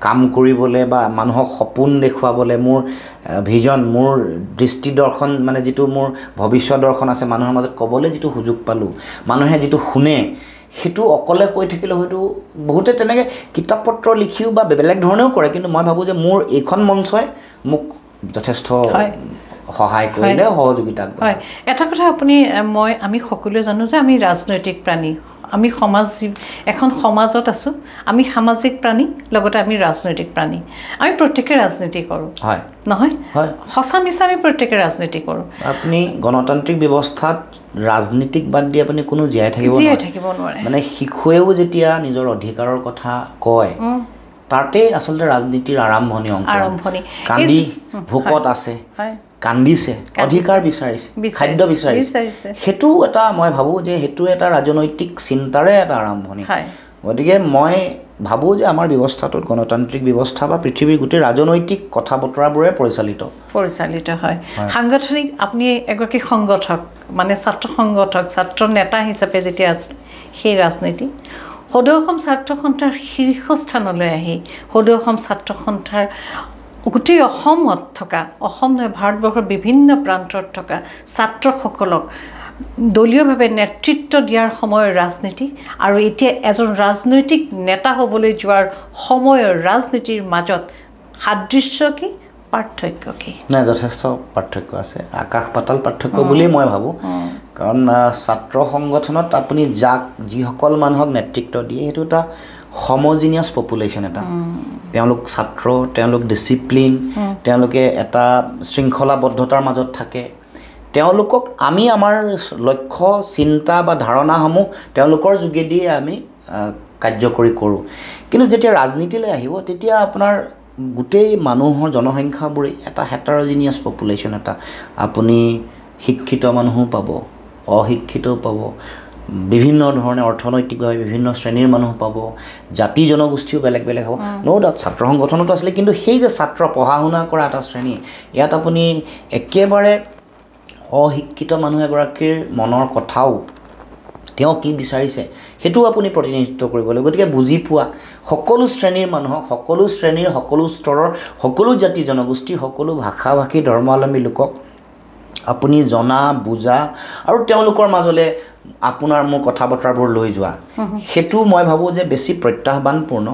কাম কৰিবলৈ বা মানুহক সপোন দেখুৱাবলৈ মোৰ ভিজন মোৰ দৃষ্টি দৰ্শন মানে যিটো মোৰ ভৱিষ্যত দৰ্শন আছে মানুহৰ মাজত ক'বলৈ যিটো সুযোগ পালোঁ মানুহে যিটো শুনে সেইটো অকলে কৈ থাকিলে হয়তো বহুতে তেনেকৈ কিতাপ পত্ৰ লিখিও বা বেলেগ ধৰণেও কৰে কিন্তু মই ভাবোঁ যে মোৰ এইখন মঞ্চই মোক যথেষ্ট সহায় কৰিলে সহযোগিতা হয় এটা কথা আপুনি আমি সকলোৱে জানো যে আমি ৰাজনৈতিক প্ৰাণী আমি এখন সমাজত আছোঁ আমি সামাজিক প্ৰাণী লগতে আমি ৰাজনৈতিক প্ৰাণী আমি প্ৰত্যেকে ৰাজনীতি কৰোঁ হয় নহয় হয় সঁচা মিছা আমি প্ৰত্যেকে ৰাজনীতি কৰোঁ আপুনি গণতান্ত্ৰিক ব্যৱস্থাত ৰাজনীতিক বাদ দি আপুনি কোনো জীয়াই থাকিব নোৱাৰে মানে শিশুৱেও যেতিয়া নিজৰ অধিকাৰৰ কথা কয় তাতে আচলতে ৰাজনীতিৰ আৰম্ভণি কান্দি ভোকত আছে কান্দিছে অধিকাৰ বিচাৰিছে খাদ্য বিচাৰিছে সেইটো এটা মই ভাবোঁ যে সেইটো এটা ৰাজনৈতিক চিন্তাৰে এটা আৰম্ভণি গতিকে মই ভাবোঁ যে আমাৰ ব্যৱস্থাটোত গণতান্ত্ৰিক ব্যৱস্থা বা পৃথিৱীৰ গোটেই ৰাজনৈতিক কথা বতৰাবোৰে পৰিচালিত হয় সাংগঠনিক আপুনি এগৰাকী সংগঠক মানে ছাত্ৰ সংগঠক ছাত্ৰ নেতা হিচাপে যেতিয়া আছিল সেই ৰাজনীতি সদৌ অসম ছাত্ৰ সন্থাৰ শীৰ্ষস্থানলৈ আহি সদৌ অসম ছাত্ৰ সন্থাৰ গোটেই অসমত থকা অসম নহয় ভাৰতবৰ্ষৰ বিভিন্ন প্ৰান্তত থকা ছাত্ৰসকলক দলীয়ভাৱে নেতৃত্ব দিয়াৰ সময়ৰ ৰাজনীতি আৰু এতিয়া এজন ৰাজনৈতিক নেতা হ'বলৈ যোৱাৰ সময়ৰ ৰাজনীতিৰ মাজত সাদৃশ্য কি পাৰ্থক্য কি নাই যথেষ্ট পাৰ্থক্য আছে আকাশ পাতাল পাৰ্থক্য বুলি মই ভাবোঁ কাৰণ ছাত্ৰ সংগঠনত আপুনি যিসকল মানুহক নেতৃত্ব দিয়ে সেইটো এটা homogeneous population এটা তেওঁলোক ছাত্ৰ তেওঁলোক ডিসিপ্লিন তেওঁলোকে এটা শৃংখলাবদ্ধতাৰ মাজত থাকে তেওঁলোকক আমি আমাৰ লক্ষ্য চিন্তা বা ধাৰণাসমূহ তেওঁলোকৰ যোগেদি আমি কাৰ্যকৰী কৰোঁ কিন্তু যেতিয়া ৰাজনীতিলৈ আহিব তেতিয়া আপোনাৰ গোটেই মানুহৰ জনসংখ্যাবোৰে এটা হেটাৰজিনিয়াছ পপুলেশ্যন এটা আপুনি শিক্ষিত মানুহো পাব অশিক্ষিতও পাব বিভিন্ন ধৰণে অৰ্থনৈতিকভাৱে বিভিন্ন শ্ৰেণীৰ মানুহ পাব জাতি জনগোষ্ঠীও বেলেগ বেলেগ হ'ব নো ডাউট ছাত্ৰ সংগঠনতো আছিলে কিন্তু সেই যে ছাত্ৰ পঢ়া শুনা কৰা এটা শ্ৰেণী ইয়াত আপুনি একেবাৰে অশিক্ষিত মানুহ এগৰাকীৰ মনৰ কথাও তেওঁ কি বিচাৰিছে সেইটো আপুনি প্ৰতিনিধিত্ব কৰিব লাগিব গতিকে বুজি পোৱা সকলো শ্ৰেণীৰ মানুহক সকলো শ্ৰেণীৰ সকলো স্তৰৰ সকলো জাতি জনগোষ্ঠী সকলো ভাষা ভাষী ধৰ্মাৱলম্বী লোকক আপুনি জনা বুজা আৰু তেওঁলোকৰ মাজলৈ আপোনাৰ মোৰ কথা বতৰাবোৰ লৈ যোৱা সেইটো মই ভাবোঁ যে বেছি প্ৰত্যাহ্বানপূৰ্ণ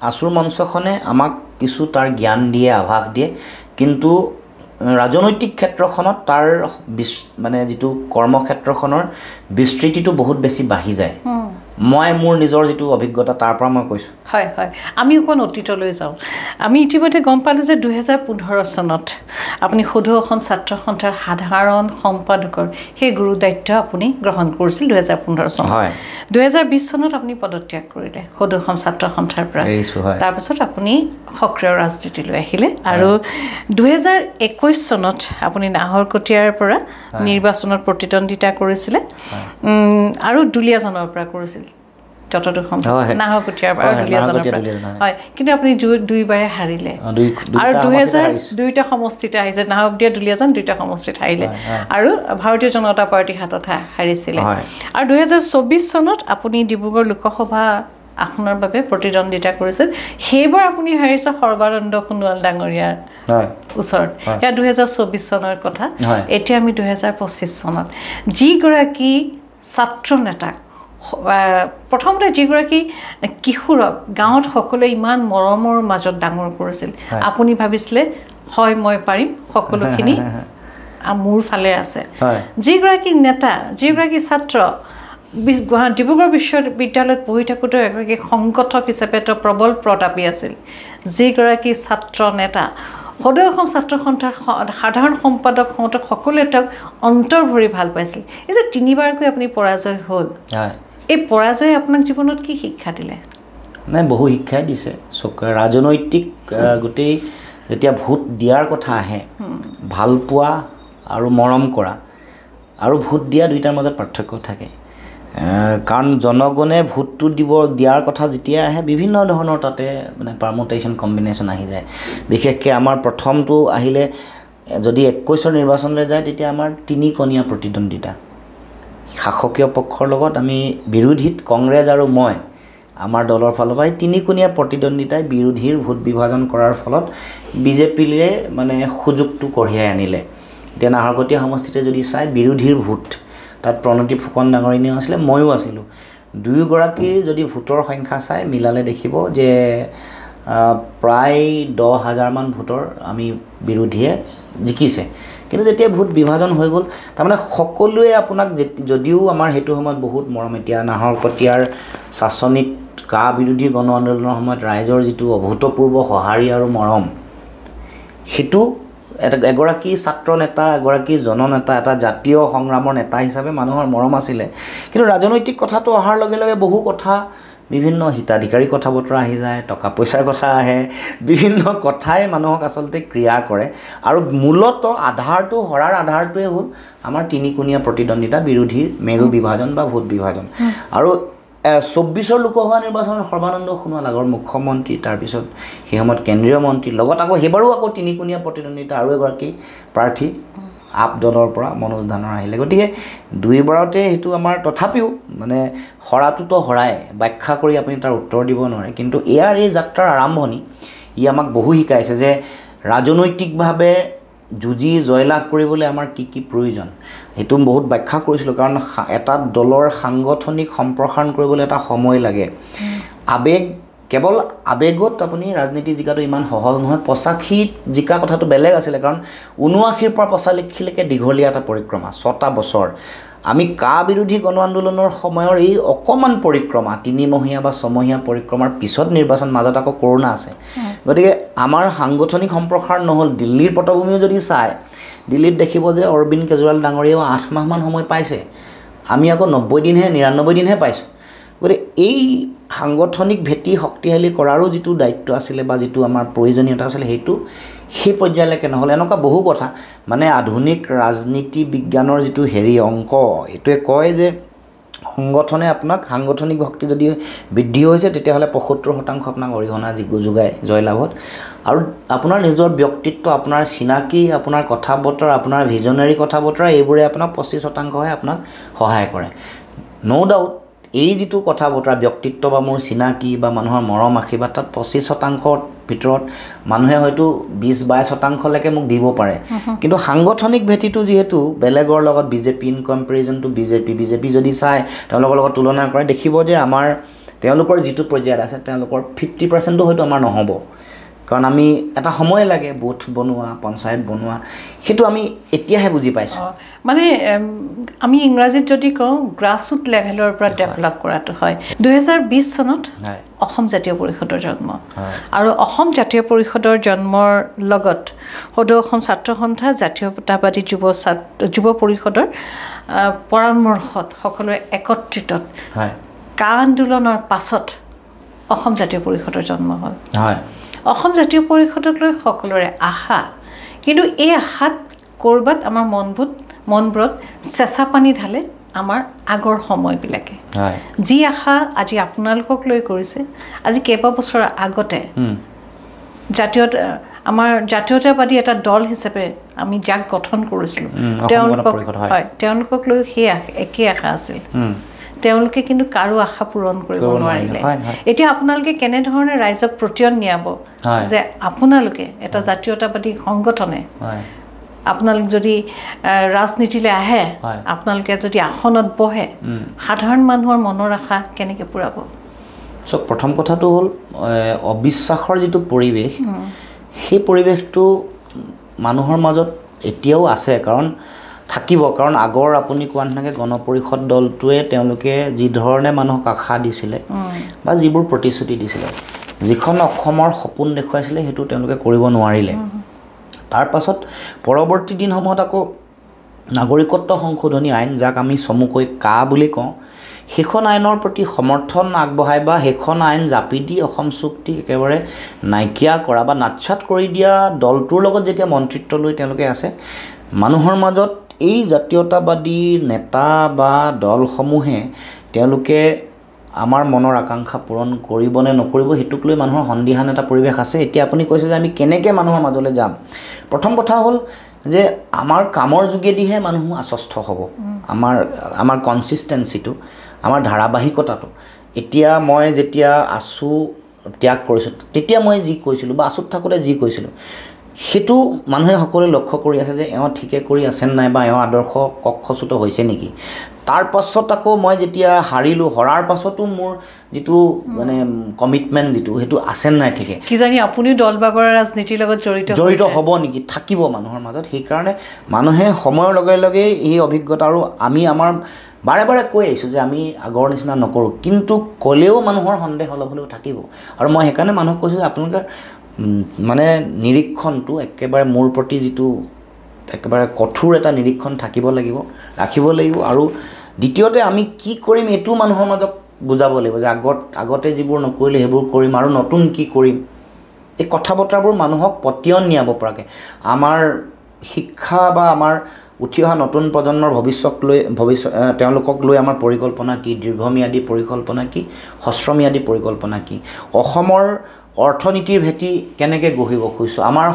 আছুৰ মঞ্চখনে আমাক কিছু তাৰ জ্ঞান দিয়ে আভাস দিয়ে কিন্তু ৰাজনৈতিক ক্ষেত্ৰখনত তাৰ মানে যিটো কৰ্মক্ষেত্ৰখনৰ বিস্তৃতিটো বহুত বেছি বাঢ়ি যায় মই মোৰ নিজৰ যিটো অভিজ্ঞতা তাৰ পৰা মই কৈছোঁ হয় হয় আমি অকণ অতীতলৈ যাওঁ আমি ইতিমধ্যে গম পালোঁ যে 2015 চনত আপুনি সদৌ অসম ছাত্ৰ সন্থাৰ সাধাৰণ সম্পাদকৰ সেই গুৰু দায়িত্ব আপুনি গ্ৰহণ কৰিছিল 2015 চনত হয় 2020 চনত আপুনি পদত্যাগ কৰিলে সদৌ অসম ছাত্ৰ সন্থাৰ পৰা তাৰপিছত আপুনি সক্ৰিয় ৰাজনীতিলৈ আহিলে আৰু 2021 চনত আপুনি নাহৰকটীয়াৰ পৰা নিৰ্বাচনত প্ৰতিদ্বন্দ্বিতা কৰিছিলে আৰু দুলীয়াজানৰ পৰা কৰিছিল যতদূৰ নাহৰকটীয়াৰ পৰা দুলীয়াজানৰ পৰা হয় কিন্তু আপুনি দুইবাৰে হাৰিলে আৰু 2002টা সমষ্টিতে আহিছে নাহৰকটীয়া দুলীয়াজান দুইটা সমষ্টিত হাৰিলে আৰু ভাৰতীয় জনতা পাৰ্টীৰ হাতত হাৰিছিলে আৰু 2024 চনত আপুনি ডিব্ৰুগড় লোকসভা আসনৰ বাবে প্ৰতিদ্বন্দ্বিতা কৰিছিল সেইবাৰ আপুনি হাৰিছে সৰ্বানন্দ সোণোৱাল ডাঙৰীয়াৰ ওচৰত এয়া 2024 চনৰ কথা এতিয়া আমি 2025 চনত যিগৰাকী ছাত্ৰ নেতাক প্ৰথমতে যিগৰাকী কিশোৰক গাঁৱত সকলোৱে ইমান মৰমৰ মাজত ডাঙৰ কৰিছিল আপুনি ভাবিছিলে হয় মই পাৰিম সকলোখিনি মোৰ ফালে আছে যিগৰাকী নেতা যিগৰাকী ছাত্ৰ ডিব্ৰুগড় বিশ্ববিদ্যালয়ত পঢ়ি থাকোঁতে এগৰাকী সংগঠক হিচাপে তেওঁ প্ৰবল প্ৰতাপী আছিল যিগৰাকী ছাত্ৰ নেতা সদৌ অসম ছাত্ৰ সন্থাৰ সাধাৰণ সম্পাদক হওঁতে সকলোৱে তেওঁক অন্তৰ ভৰি ভাল পাইছিল এই যে 3বাৰকৈ আপুনি পৰাজয় হ'ল এই পৰাজয়ে আপোনাক জীৱনত কি শিক্ষা দিলে নাই বহু শিক্ষাই দিছে ৰাজনৈতিক গোটেই যেতিয়া ভোট দিয়াৰ কথা আহে ভাল পোৱা আৰু মৰম কৰা আৰু ভোট দিয়া দুইটাৰ মাজত পাৰ্থক্য থাকে কাৰণ জনগণে ভোটটো দিয়াৰ কথা যেতিয়া আহে বিভিন্ন ধৰণৰ তাতে মানে পাৰমুটেশ্যন কম্বিনেশ্যন আহি যায় বিশেষকৈ আমাৰ প্ৰথমটো আহিলে যদি 21ৰ নিৰ্বাচনলৈ যায় তেতিয়া আমাৰ 3-কণীয়া প্ৰতিদ্বন্দ্বিতা শাসকীয় পক্ষৰ লগত আমি বিৰোধীত কংগ্ৰেছ আৰু মই আমাৰ দলৰ ফালৰ পৰা 3-কণীয়া প্ৰতিদ্বন্দ্বিতাই বিৰোধীৰ ভোট বিভাজন কৰাৰ ফলত বিজেপিলে মানে সুযোগটো কঢ়িয়াই আনিলে এতিয়া নাহৰকটীয়া সমষ্টিতে যদি চাই বিৰোধীৰ ভোট তাত প্ৰণতি ফুকন ডাঙৰীয়াও আছিলে ময়ো আছিলোঁ দুয়োগৰাকীৰ যদি ভোটৰ সংখ্যা চাই মিলালে দেখিব যে প্ৰায় 10,000 মান ভোটৰ আমি বিৰোধীয়ে জিকিছে কিন্তু যেতিয়া ভোট বিভাজন হৈ গ'ল তাৰমানে সকলোৱে আপোনাক যদিও আমাৰ সেইটো সময়ত বহুত মৰম এতিয়া নাহৰকটীয়াৰ শাসনিত কা বিৰোধী গণ আন্দোলনৰ সময়ত ৰাইজৰ যিটো অভূতপূৰ্ব সঁহাৰি আৰু মৰম সেইটো এগৰাকী ছাত্ৰ নেতা এগৰাকী জননেতা এটা জাতীয় সংগ্ৰামৰ নেতা হিচাপে মানুহৰ মৰম আছিলে কিন্তু ৰাজনৈতিক কথাটো অহাৰ লগে লগে বহু কথা বিভিন্ন হিতাধিকাৰী কথা বতৰা আহি যায় টকা পইচাৰ কথা আহে বিভিন্ন কথাই মানুহক আচলতে ক্ৰিয়া কৰে আৰু মূলত আধাৰটো হৰাৰ আধাৰটোৱে হ'ল আমাৰ 3-কণীয়া প্ৰতিদ্বন্দ্বিতা বিৰোধীৰ মেৰু বিভাজন বা ভোট বিভাজন আৰু 24ৰ লোকসভা নিৰ্বাচনত সৰ্বানন্দ সোণোৱাল আগৰ মুখ্যমন্ত্ৰী তাৰপিছত সেই সময়ত কেন্দ্ৰীয় মন্ত্ৰী লগত আকৌ সেইবাৰো আকৌ 3-কণীয়া প্ৰতিদ্বন্দ্বিতা আৰু এগৰাকী প্ৰাৰ্থী আপ দলৰ পৰা মনোজ ধানৰ আহিলে গতিকে দুইবাৰতে সেইটো আমাৰ তথাপিও মানে হৰাটোতো হৰাই ব্যাখ্যা কৰি আপুনি তাৰ উত্তৰ দিব নোৱাৰে কিন্তু ইয়াৰ এই যাত্ৰাৰ আৰম্ভণি ই আমাক বহু শিকাইছে যে ৰাজনৈতিকভাৱে যুঁজি জয়লাভ কৰিবলৈ আমাৰ কি কি প্ৰয়োজন সেইটো বহুত ব্যাখ্যা কৰিছিলোঁ কাৰণ এটা দলৰ সাংগঠনিক সম্প্ৰসাৰণ কৰিবলৈ এটা সময় লাগে আবেগ কেৱল আবেগত আপুনি ৰাজনীতি জিকাটো ইমান সহজ নহয় 85 জিকা কথাটো বেলেগ আছিলে কাৰণ 79ৰ পৰা 85লৈকে দীঘলীয়া এটা পৰিক্ৰমা 6টা বছৰ আমি কা বিৰোধী গণ আন্দোলনৰ সময়ৰ এই অকমান পৰিক্ৰমা 3মহীয়া বা 6মহীয়া পৰিক্ৰমাৰ পিছত নিৰ্বাচন মাজত আকৌ কৰোনা আছে গতিকে আমাৰ সাংগঠনিক সম্প্ৰসাৰণ নহ'ল দিল্লীৰ পটভূমিও যদি চাই দিল্লীত দেখিব যে অৰবিন্দ কেজৰিৱাল ডাঙৰীয়াও 8 মাহমান সময় পাইছে আমি আকৌ 90 দিনহে 99 দিনহে পাইছোঁ গতিকে এই সাংগঠনিক ভেটি শক্তিশালী কৰাৰো যিটো দায়িত্ব আছিলে বা যিটো আমাৰ প্ৰয়োজনীয়তা আছিলে সেইটো সেই পৰ্যায়লৈকে নহ'ল এনেকুৱা বহু কথা মানে আধুনিক ৰাজনীতি বিজ্ঞানৰ যিটো অংক এইটোৱে কয় যে সংগঠনে আপোনাক সাংগঠনিক শক্তি যদি বৃদ্ধি হৈছে তেতিয়াহ'লে 75% আপোনাক অৰিহণা যোগায় জয়লাভত আৰু আপোনাৰ নিজৰ ব্যক্তিত্ব আপোনাৰ চিনাকি আপোনাৰ কথা বতৰা আপোনাৰ ভিজনাৰী কথা বতৰা এইবোৰে আপোনাক 25%হে আপোনাক সহায় কৰে নো ডাউট এই যিটো কথা বতৰা ব্যক্তিত্ব বা মোৰ চিনাকি বা মানুহৰ মৰম আশীৰ্বাদ তাত 25%ৰ ভিতৰত মানুহে হয়তো 20-22%লৈকে মোক দিব পাৰে কিন্তু সাংগঠনিক ভেটিটো যেহেতু বেলেগৰ লগত BJP in comparison to BJP যদি চাই তেওঁলোকৰ লগত তুলনা কৰে দেখিব যে আমাৰ তেওঁলোকৰ যিটো পৰ্যায়ত আছে তেওঁলোকৰ 50%ও হয়তো আমাৰ নহ'ব কাৰণ আমি এটা সময় লাগে বুথ বনোৱা পঞ্চায়ত বনোৱা সেইটো আমি এতিয়াহে বুজি পাইছোঁ মানে আমি ইংৰাজীত যদি কওঁ গ্ৰাছৰুট লেভেলৰ পৰা ডেভেলপ কৰাটো হয় 2020 চনত অসম জাতীয় পৰিষদৰ জন্ম আৰু অসম জাতীয় পৰিষদৰ জন্মৰ লগত সদৌ অসম ছাত্ৰ সন্থা জাতীয়তাবাদী যুৱ পৰিষদৰ পৰামৰ্শত সকলোৰে একত্ৰিতত কা আন্দোলনৰ পাছত অসম জাতীয় পৰিষদৰ জন্ম হ'ল অসম জাতীয় পৰিষদক লৈ সকলোৰে আশা কিন্তু এই আশাত কৰবাত আমাৰ মনবোৰত চেঁচা পানী ঢালে আমাৰ আগৰ সময়বিলাকে যি আশা আজি আপোনালোকক লৈ কৰিছে আজি কেইবা বছৰ আগতে আমাৰ জাতীয়তাবাদী এটা দল হিচাপে আমি যাক গঠন কৰিছিলোঁ তেওঁলোকক লৈ সেই একেই আশা আছিল তেওঁলোকে কিন্তু কাৰো আশা পূৰণ কৰিব নোৱাৰিলে এতিয়া আপোনালোকে কেনেধৰণে ৰাইজক প্ৰত্যয়ন নিয়াব যে আপোনালোকে এটা জাতীয়তাবাদী সংগঠনে আপোনালোক যদি ৰাজনীতিলৈ আহে আপোনালোকে যদি আসনত বহে সাধাৰণ মানুহৰ মনৰ আশা কেনেকৈ পূৰাব প্ৰথম কথাটো হ'ল অবিশ্বাসৰ যিটো পৰিৱেশ সেই পৰিৱেশটো মানুহৰ মাজত এতিয়াও আছে কাৰণ থাকিব কাৰণ আগৰ আপুনি কোৱা নিচিনাকৈ গণপৰিষদ দলটোৱে তেওঁলোকে যি ধৰণে মানুহক আশা দিছিলে বা যিবোৰ প্ৰতিশ্ৰুতি দিছিলে যিখন অসমৰ সপোন দেখুৱাইছিলে সেইটো তেওঁলোকে কৰিব নোৱাৰিলে তাৰ পাছত পৰৱৰ্তী দিনসমূহত আকৌ নাগৰিকত্ব সংশোধনী আইন, যাক আমি চমুকৈ কা বুলি কওঁ, সেইখন আইনৰ প্ৰতি সমৰ্থন আগবঢ়াই বা সেইখন আইন জাপি দি অসম চুক্তি একেবাৰে নাইকিয়া কৰা বা নাৎসাত কৰি দিয়া দলটোৰ লগত যেতিয়া মন্ত্ৰিত্ব লৈ তেওঁলোকে আছে, মানুহৰ মাজত এই জাতীয়তাবাদী নেতা বা দলসমূহে তেওঁলোকে আমাৰ মনৰ আকাংক্ষা পূৰণ কৰিব নে নকৰিব সেইটোক লৈ মানুহৰ সন্দিহান এটা পৰিৱেশ আছে। এতিয়া আপুনি কৈছে যে আমি কেনেকৈ মানুহৰ মাজলৈ যাম। প্ৰথম কথা হ'ল যে আমাৰ কামৰ যোগেদিহে মানুহ আশ্বস্ত হ'ব, আমাৰ কনচিষ্টেঞ্চিটো, আমাৰ ধাৰাবাহিকতাটো। এতিয়া মই যেতিয়া আছু ত্যাগ কৰিছোঁ তেতিয়া মই যি কৈছিলোঁ বা আছুত থাকোঁতে যি কৈছিলোঁ সেইটো মানুহে সকলোৱে লক্ষ্য কৰি আছে যে এওঁ ঠিকে কৰি আছে নাই বা এওঁ আদৰ্শ কক্ষচ্যুত হৈছে নেকি। তাৰ পাছত আকৌ মই যেতিয়া হাৰিলোঁ, হৰাৰ পাছতো মোৰ যিটো মানে কমিটমেণ্ট যিটো সেইটো আছে নাই ঠিকে, কিজানি আপুনিও দল বাগৰ ৰাজনীতিৰ লগত জড়িত হ'ব নেকি, থাকিব মানুহৰ মাজত। সেইকাৰণে মানুহে সময়ৰ লগে লগে এই অভিজ্ঞতা, আৰু আমি আমাৰ বাৰে বাৰে কৈ আহিছোঁ যে আমি আগৰ নিচিনা নকৰোঁ, কিন্তু ক'লেও মানুহৰ সন্দেহ অলপ হ'লেও থাকিব। আৰু মই সেইকাৰণে মানুহক কৈছোঁ যে আপোনালোকে মানে নিৰীক্ষণটো একেবাৰে মোৰ প্ৰতি যিটো একেবাৰে কঠোৰ এটা নিৰীক্ষণ থাকিব লাগিব, ৰাখিব লাগিব। আৰু দ্বিতীয়তে আমি কি কৰিম এইটো মানুহৰ মাজত বুজাব লাগিব যে আগতে যিবোৰ নকৰিলে সেইবোৰ কৰিম আৰু নতুন কি কৰিম। এই কথা বতৰাবোৰ মানুহক পতিয়ন নিয়াব পৰাকৈ আমাৰ শিক্ষা বা আমাৰ উঠি অহা নতুন প্ৰজন্মৰ তেওঁলোকক লৈ আমাৰ পৰিকল্পনা কি, দীৰ্ঘম্যাদী পৰিকল্পনা কি, হ্ৰস্বম্যাদী পৰিকল্পনা কি, অসমৰ অৰ্থনীতিৰ ভেটি কেনেকৈ গঢ়িব খুজিছোঁ, আমাৰ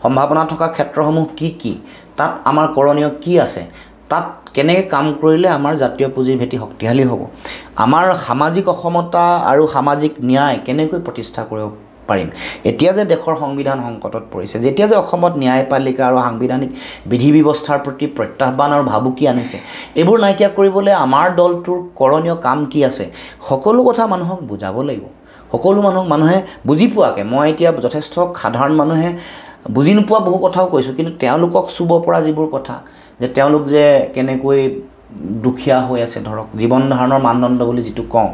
সম্ভাৱনা থকা ক্ষেত্ৰসমূহ কি কি, তাত আমাৰ কৰণীয় কি আছে, তাত কেনেকৈ কাম কৰিলে আমাৰ জাতীয় পুঁজিৰ ভেটি শক্তিশালী হ'ব, আমাৰ সামাজিক অসমতা আৰু সামাজিক ন্যায় কেনেকৈ প্ৰতিষ্ঠা কৰিব পাৰিম। এতিয়া যে দেশৰ সংবিধান সংকটত পৰিছে, যেতিয়া যে অসমত ন্যায়পালিকা আৰু সাংবিধানিক বিধি ব্যৱস্থাৰ প্ৰতি প্ৰত্যাহ্বান আৰু ভাবুকি আনিছে, এইবোৰ নাইকিয়া কৰিবলৈ আমাৰ দলটোৰ কৰণীয় কাম কি আছে, সকলো কথা মানুহক বুজাব লাগিব। সকলো মানুহে বুজি পোৱাকৈ, মই এতিয়া যথেষ্ট সাধাৰণ মানুহে বুজি নোপোৱা বহু কথাও কৈছোঁ, কিন্তু তেওঁলোকক চুব পৰা যিবোৰ কথা, যে তেওঁলোক যে কেনেকৈ দুখীয়া হৈ আছে, ধৰক জীৱন ধাৰণৰ মানদণ্ড বুলি যিটো কওঁ,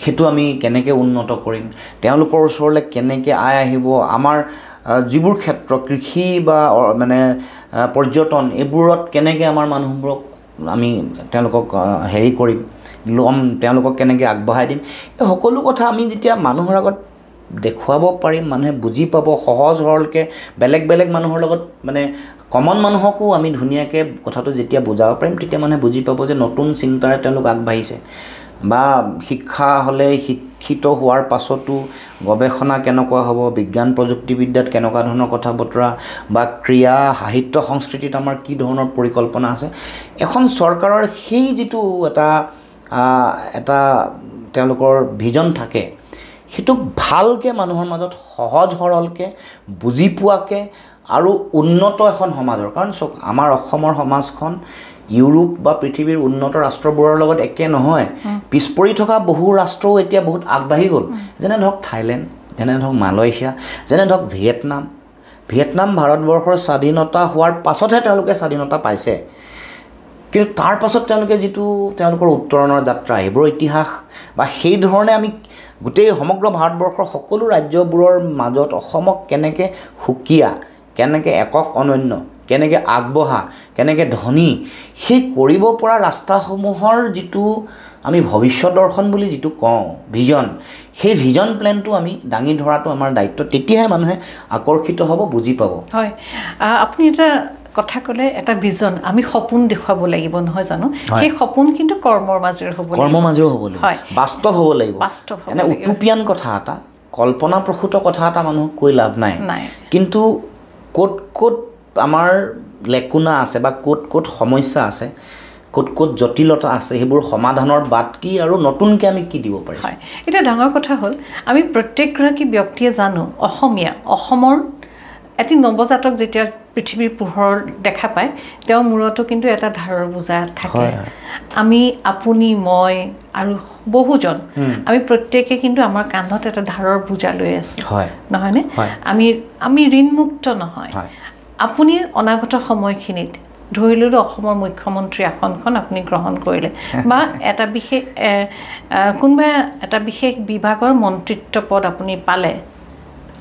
সেইটো আমি কেনেকৈ উন্নত কৰিম, তেওঁলোকৰ ওচৰলৈ কেনেকৈ আয় আহিব, আমাৰ যিবোৰ ক্ষেত্ৰ কৃষি বা মানে পৰ্যটন, এইবোৰত কেনেকৈ আমাৰ মানুহবোৰক আমি তেওঁলোকক কৰিম, তেওঁলোকক কেনেকৈ আগবঢ়াই দিম, এই সকলো কথা আমি যেতিয়া মানুহৰ আগত দেখুৱাব পাৰিম, মানুহে বুজি পাব সহজ সৰলকৈ। বেলেগ মানুহৰ লগত মানে কমন মানুহকো আমি ধুনীয়াকৈ কথাটো যেতিয়া বুজাব পাৰিম, তেতিয়া মানুহে বুজি পাব যে নতুন চিন্তাৰে তেওঁলোক আগবাঢ়িছে। বা শিক্ষা হ'লে শিক্ষিত হোৱাৰ পাছতো গৱেষণা কেনেকুৱা হ'ব, বিজ্ঞান প্ৰযুক্তিবিদ্যাত কেনেকুৱা ধৰণৰ কথা বতৰা, বা ক্ৰীড়া সাহিত্য সংস্কৃতিত আমাৰ কি ধৰণৰ পৰিকল্পনা আছে, এখন চৰকাৰৰ সেই যিটো এটা তেওঁলোকৰ ভিজন থাকে, সেইটোক ভালকৈ মানুহৰ মাজত সহজ সৰলকৈ বুজি পোৱাকৈ আৰু উন্নত এখন সমাজৰ, কাৰণ চাওক আমাৰ অসমৰ সমাজখন ইউৰোপ বা পৃথিৱীৰ উন্নত ৰাষ্ট্ৰবোৰৰ লগত একে নহয়। পিছ পৰি থকা বহু ৰাষ্ট্ৰও এতিয়া বহুত আগবাঢ়ি গ'ল, যেনে ধৰক থাইলেণ্ড, যেনে ধৰক মালয়েছিয়া, যেনে ধৰক ভিয়েটনাম ভাৰতবৰ্ষৰ স্বাধীনতা হোৱাৰ পাছতহে তেওঁলোকে স্বাধীনতা পাইছে, কিন্তু তাৰ পাছত তেওঁলোকৰ উত্তৰণৰ যাত্ৰা, সেইবোৰ ইতিহাস বা সেই ধৰণে আমি গোটেই সমগ্ৰ ভাৰতবৰ্ষৰ সকলো ৰাজ্যবোৰৰ মাজত অসমক কেনেকৈ সুকীয়া, কেনেকৈ একক অনন্য, কেনেকৈ আগবঢ়া, কেনেকৈ ধনী, সেই কৰিব পৰা ৰাস্তাসমূহৰ যিটো আমি ভৱিষ্যত দৰ্শন বুলি যিটো কওঁ ভিজন, সেই ভিজন প্লেনটো আমি দাঙি ধৰাটো আমাৰ দায়িত্ব। তেতিয়াহে মানুহে আকৰ্ষিত হ'ব, বুজি পাব। হয়, আপুনি এটা কথা ক'লে, এটা ভিজন আমি সপোন দেখুৱাব লাগিব, নহয় জানো? সেই সপোন কিন্তু কৰ্মৰ মাজেৰে হ'ব লাগিব, বাস্তৱ হ'ব লাগিব। এনে উটুপিয়ান কথা এটা, কল্পনাপ্ৰসূত কথা এটা মানুহক কৈ লাভ নাই। কিন্তু ক'ত আমাৰ লেকুনা আছে বা ক'ত সমস্যা আছে, ক'ত জটিলতা আছে, সেইবোৰ সমাধানৰ বাট কি আৰু নতুনকৈ আমি কি দিব পাৰিম। হয়, এতিয়া ডাঙৰ কথা হ'ল আমি প্ৰত্যেকগৰাকী ব্যক্তিয়ে জানো অসমৰ এটি নৱজাতক যেতিয়া পৃথিৱীৰ পোহৰ দেখা পায়, তেওঁৰ মূৰতো কিন্তু এটা ধাৰৰ বোজা থাকে। আপুনি মই আৰু বহুজন আমি প্ৰত্যেকে কিন্তু আমাৰ কান্ধত এটা ধাৰৰ বোজা লৈ আছোঁ, নহয়নে? আমি ঋণমুক্ত নহয়। আপুনি অনাগত সময়খিনিত ধৰি ল'লোঁ অসমৰ মুখ্যমন্ত্ৰী আসনখন আপুনি গ্ৰহণ কৰিলে, বা কোনোবা এটা বিশেষ বিভাগৰ মন্ত্ৰিত্ব পদ আপুনি পালে,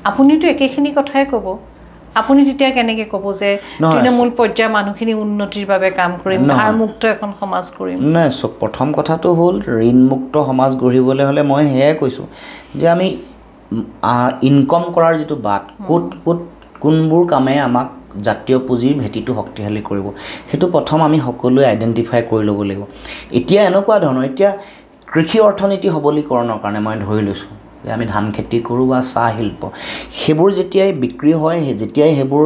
আপুনিতো একেখিনি কথাই ক'ব আপুনি তেতিয়া কেনেকৈ ক'ব যে তৃণমূল পৰ্যায়ৰ মানুহখিনি উন্নতিৰ বাবে কাম কৰিম, ধাৰমুক্ত এখন সমাজ কৰিম? নাই, প্ৰথম কথাটো হ'ল ঋণমুক্ত সমাজ গঢ়িবলৈ হ'লে মই সেয়াই কৈছোঁ যে আমি ইনকম কৰাৰ যিটো বাট, ক'ত কোনবোৰ কামে আমাক জাতীয় পুঁজিৰ ভেটিটো শক্তিশালী কৰিব, সেইটো প্ৰথম আমি সকলোৱে আইডেণ্টিফাই কৰি ল'ব লাগিব। এতিয়া এনেকুৱা ধৰণৰ, এতিয়া কৃষি অৰ্থনীতি সবলীকৰণৰ কাৰণে মই ধৰি লৈছোঁ যে আমি ধান খেতি কৰোঁ বা চাহ শিল্প, সেইবোৰ যেতিয়াই বিক্ৰী হয়, যেতিয়াই সেইবোৰ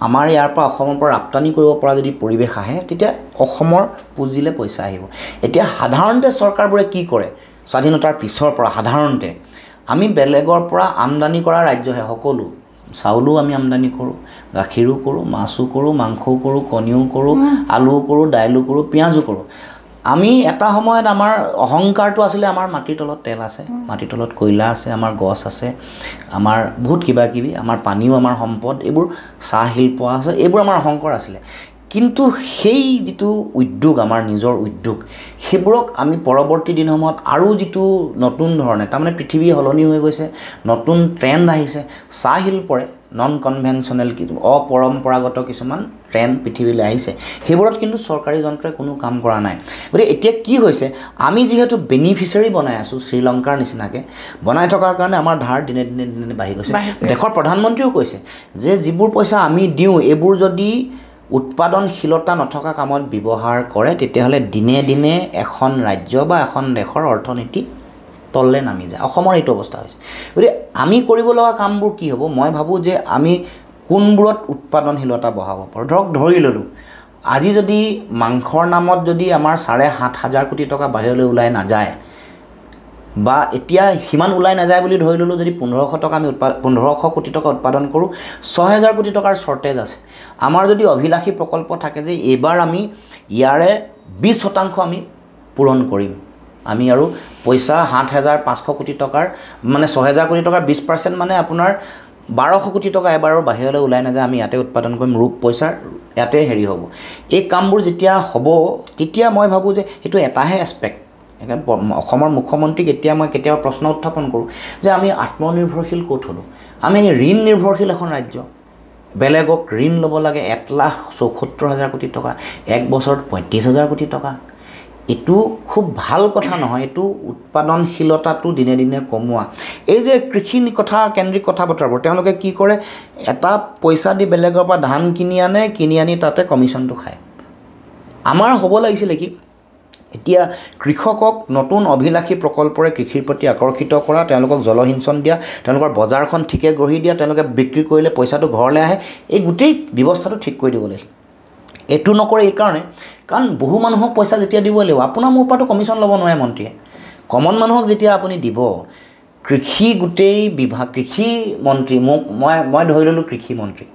আমাৰ ইয়াৰ পৰা অসমৰ পৰা ৰপ্তানি কৰিব পৰা যদি পৰিৱেশ আহে, তেতিয়া অসমৰ পুঁজিলে পইচা আহিব। এতিয়া সাধাৰণতে চৰকাৰবোৰে কি কৰে, স্বাধীনতাৰ পিছৰ পৰা সাধাৰণতে আমি বেলেগৰ পৰা আমদানি কৰা ৰাজ্যহে সকলো, চাউলো আমি আমদানি কৰোঁ, গাখীৰো কৰোঁ, মাছো কৰোঁ, মাংসও কৰোঁ, কণীও কৰোঁ, আলুও কৰোঁ, দাইলো কৰোঁ, পিঁয়াজো কৰোঁ। আমি এটা সময়ত আমাৰ অহংকাৰটো আছিলে আমাৰ মাটিৰ তলত তেল আছে, মাটিৰ তলত কয়লা আছে, আমাৰ গছ আছে, আমাৰ বহুত কিবা কিবি, আমাৰ পানীও আমাৰ সম্পদ, এইবোৰ চাহ শিল্প আছে, এইবোৰ আমাৰ অহংকাৰ আছিলে। কিন্তু সেই যিটো উদ্যোগ, আমাৰ নিজৰ উদ্যোগ, সেইবোৰক আমি পৰৱৰ্তী দিনসমূহত আৰু যিটো নতুন ধৰণে, তাৰমানে পৃথিৱী সলনি হৈ গৈছে, নতুন ট্ৰেণ্ড আহিছে, চাহ শিল্পৰে নন কনভেনশ্যনেল অপৰম্পৰাগত কিছুমান ট্ৰেণ্ড পৃথিৱীলৈ আহিছে, সেইবোৰত কিন্তু চৰকাৰী যন্ত্ৰই কোনো কাম কৰা নাই। গতিকে এতিয়া কি হৈছে, আমি যিহেতু বেনিফিচিয়াৰী বনাই আছোঁ শ্ৰীলংকাৰ নিচিনাকৈ বনাই থকাৰ কাৰণে আমাৰ ধাৰ দিনে দিনে দিনে বাঢ়ি গৈছে। দেশৰ প্ৰধানমন্ত্ৰীও কৈছে যে যিবোৰ পইচা আমি দিওঁ, এইবোৰ যদি উৎপাদনশীলতা নথকা কামত ব্যৱহাৰ কৰে, তেতিয়াহ'লে দিনে দিনে এখন ৰাজ্য বা এখন দেশৰ অৰ্থনীতি তললৈ নামি যায়। অসমৰ এইটো অৱস্থা হৈছে। গতিকে আমি কৰিব লগা কামবোৰ কি হ'ব, মই ভাবোঁ যে আমি কোনবোৰত উৎপাদনশীলতা বঢ়াব পাৰোঁ। ধৰি ল'লোঁ আজি যদি মাংসৰ নামত যদি আমাৰ 7,500 কোটি টকা বাহিৰলৈ ওলাই নাযায়, বা এতিয়া সিমান ওলাই নাযায় বুলি ধৰি ল'লোঁ, যদি 1,500 কোটি টকা উৎপাদন কৰোঁ, 6,000 কোটি টকাৰ শ্বৰ্টেজ আছে। আমাৰ যদি অভিলাষী প্ৰকল্প থাকে যে এইবাৰ আমি ইয়াৰে 20% আমি পূৰণ কৰিম, আমি আৰু পইচা 7,500 কোটি টকাৰ মানে 6,000 কোটি টকাৰ 20% মানে আপোনাৰ 1,200 কোটি টকা এবাৰৰ বাহিৰলৈ ওলাই নাযায়, আমি ইয়াতে উৎপাদন কৰিম, ৰূপ পইচাৰ ইয়াতে হেৰি হ'ব। এই কামবোৰ যেতিয়া হ'ব, তেতিয়া মই ভাবোঁ যে সেইটো এটাহে এছপেক্ট। অসমৰ মুখ্যমন্ত্ৰীক এতিয়া মই কেতিয়াবা প্ৰশ্ন উত্থাপন কৰোঁ যে আমি আত্মনিৰ্ভৰশীল ক'ত হ'লোঁ? আমি ঋণ নিৰ্ভৰশীল এখন ৰাজ্য, বেলেগক ঋণ ল'ব লাগে 1,74,000 কোটি টকা, এক বছৰত 35,000 কোটি টকা। এইটো খুব ভাল কথা নহয়, এইটো উৎপাদনশীলতাটো দিনে দিনে কমোৱা। এই যে কৃষি কথা কেন্দ্ৰিক কথা বতৰাবোৰ, তেওঁলোকে কি কৰে, এটা পইচা দি বেলেগৰ পৰা ধান কিনি আনি তাতে কমিশ্যনটো খায়। আমাৰ হ'ব লাগিছিলে কি, এতিয়া কৃষকক নতুন অভিলাষী প্ৰকল্পৰে কৃষিৰ প্ৰতি আকৰ্ষিত কৰা, তেওঁলোকক জলসিঞ্চন দিয়া, তেওঁলোকৰ বজাৰখন ঠিকে গঢ়ি দিয়া, তেওঁলোকে বিক্ৰী কৰিলে পইচাটো ঘৰলৈ আহে, এই গোটেই ব্যৱস্থাটো ঠিক কৰি দিব লাগিছিল। এইটো নকৰে এইকাৰণে, কাৰণ বহু মানুহক পইচা যেতিয়া দিব লাগিব, আপোনাৰ মোৰ পৰাতো কমিশ্যন ল'ব নোৱাৰে মন্ত্ৰীয়ে। কমন মানুহক যেতিয়া আপুনি দিব, কৃষি গোটেই বিভাগ, কৃষি মন্ত্ৰী, মই ধৰি ল'লোঁ কৃষি মন্ত্ৰী,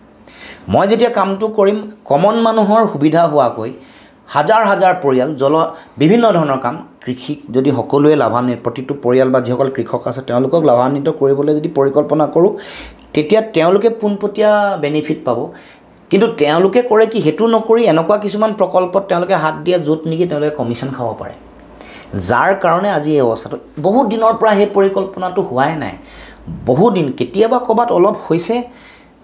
মই যেতিয়া কামটো কৰিম কমন মানুহৰ সুবিধা হোৱাকৈ, হাজাৰ হাজাৰ পৰিয়াল বিভিন্ন ধৰণৰ কাম, কৃষিক যদি সকলোৱে লাভান্বিত, প্ৰতিটো পৰিয়াল বা যিসকল কৃষক আছে তেওঁলোকক লাভান্বিত কৰিবলৈ যদি পৰিকল্পনা কৰোঁ, তেতিয়া তেওঁলোকে পোনপটীয়া বেনিফিট পাব। কিন্তু তেওঁলোকে কৰে কি, সেইটো নকৰি এনেকুৱা কিছুমান প্ৰকল্পত তেওঁলোকে হাত দিয়ে য'ত নেকি তেওঁলোকে কমিশ্যন খাব পাৰে, যাৰ কাৰণে আজি এই অৱস্থাটো। বহুত দিনৰ পৰা সেই পৰিকল্পনাটো হোৱাই নাই, বহুদিন, কেতিয়াবা ক'ৰবাত অলপ হৈছে,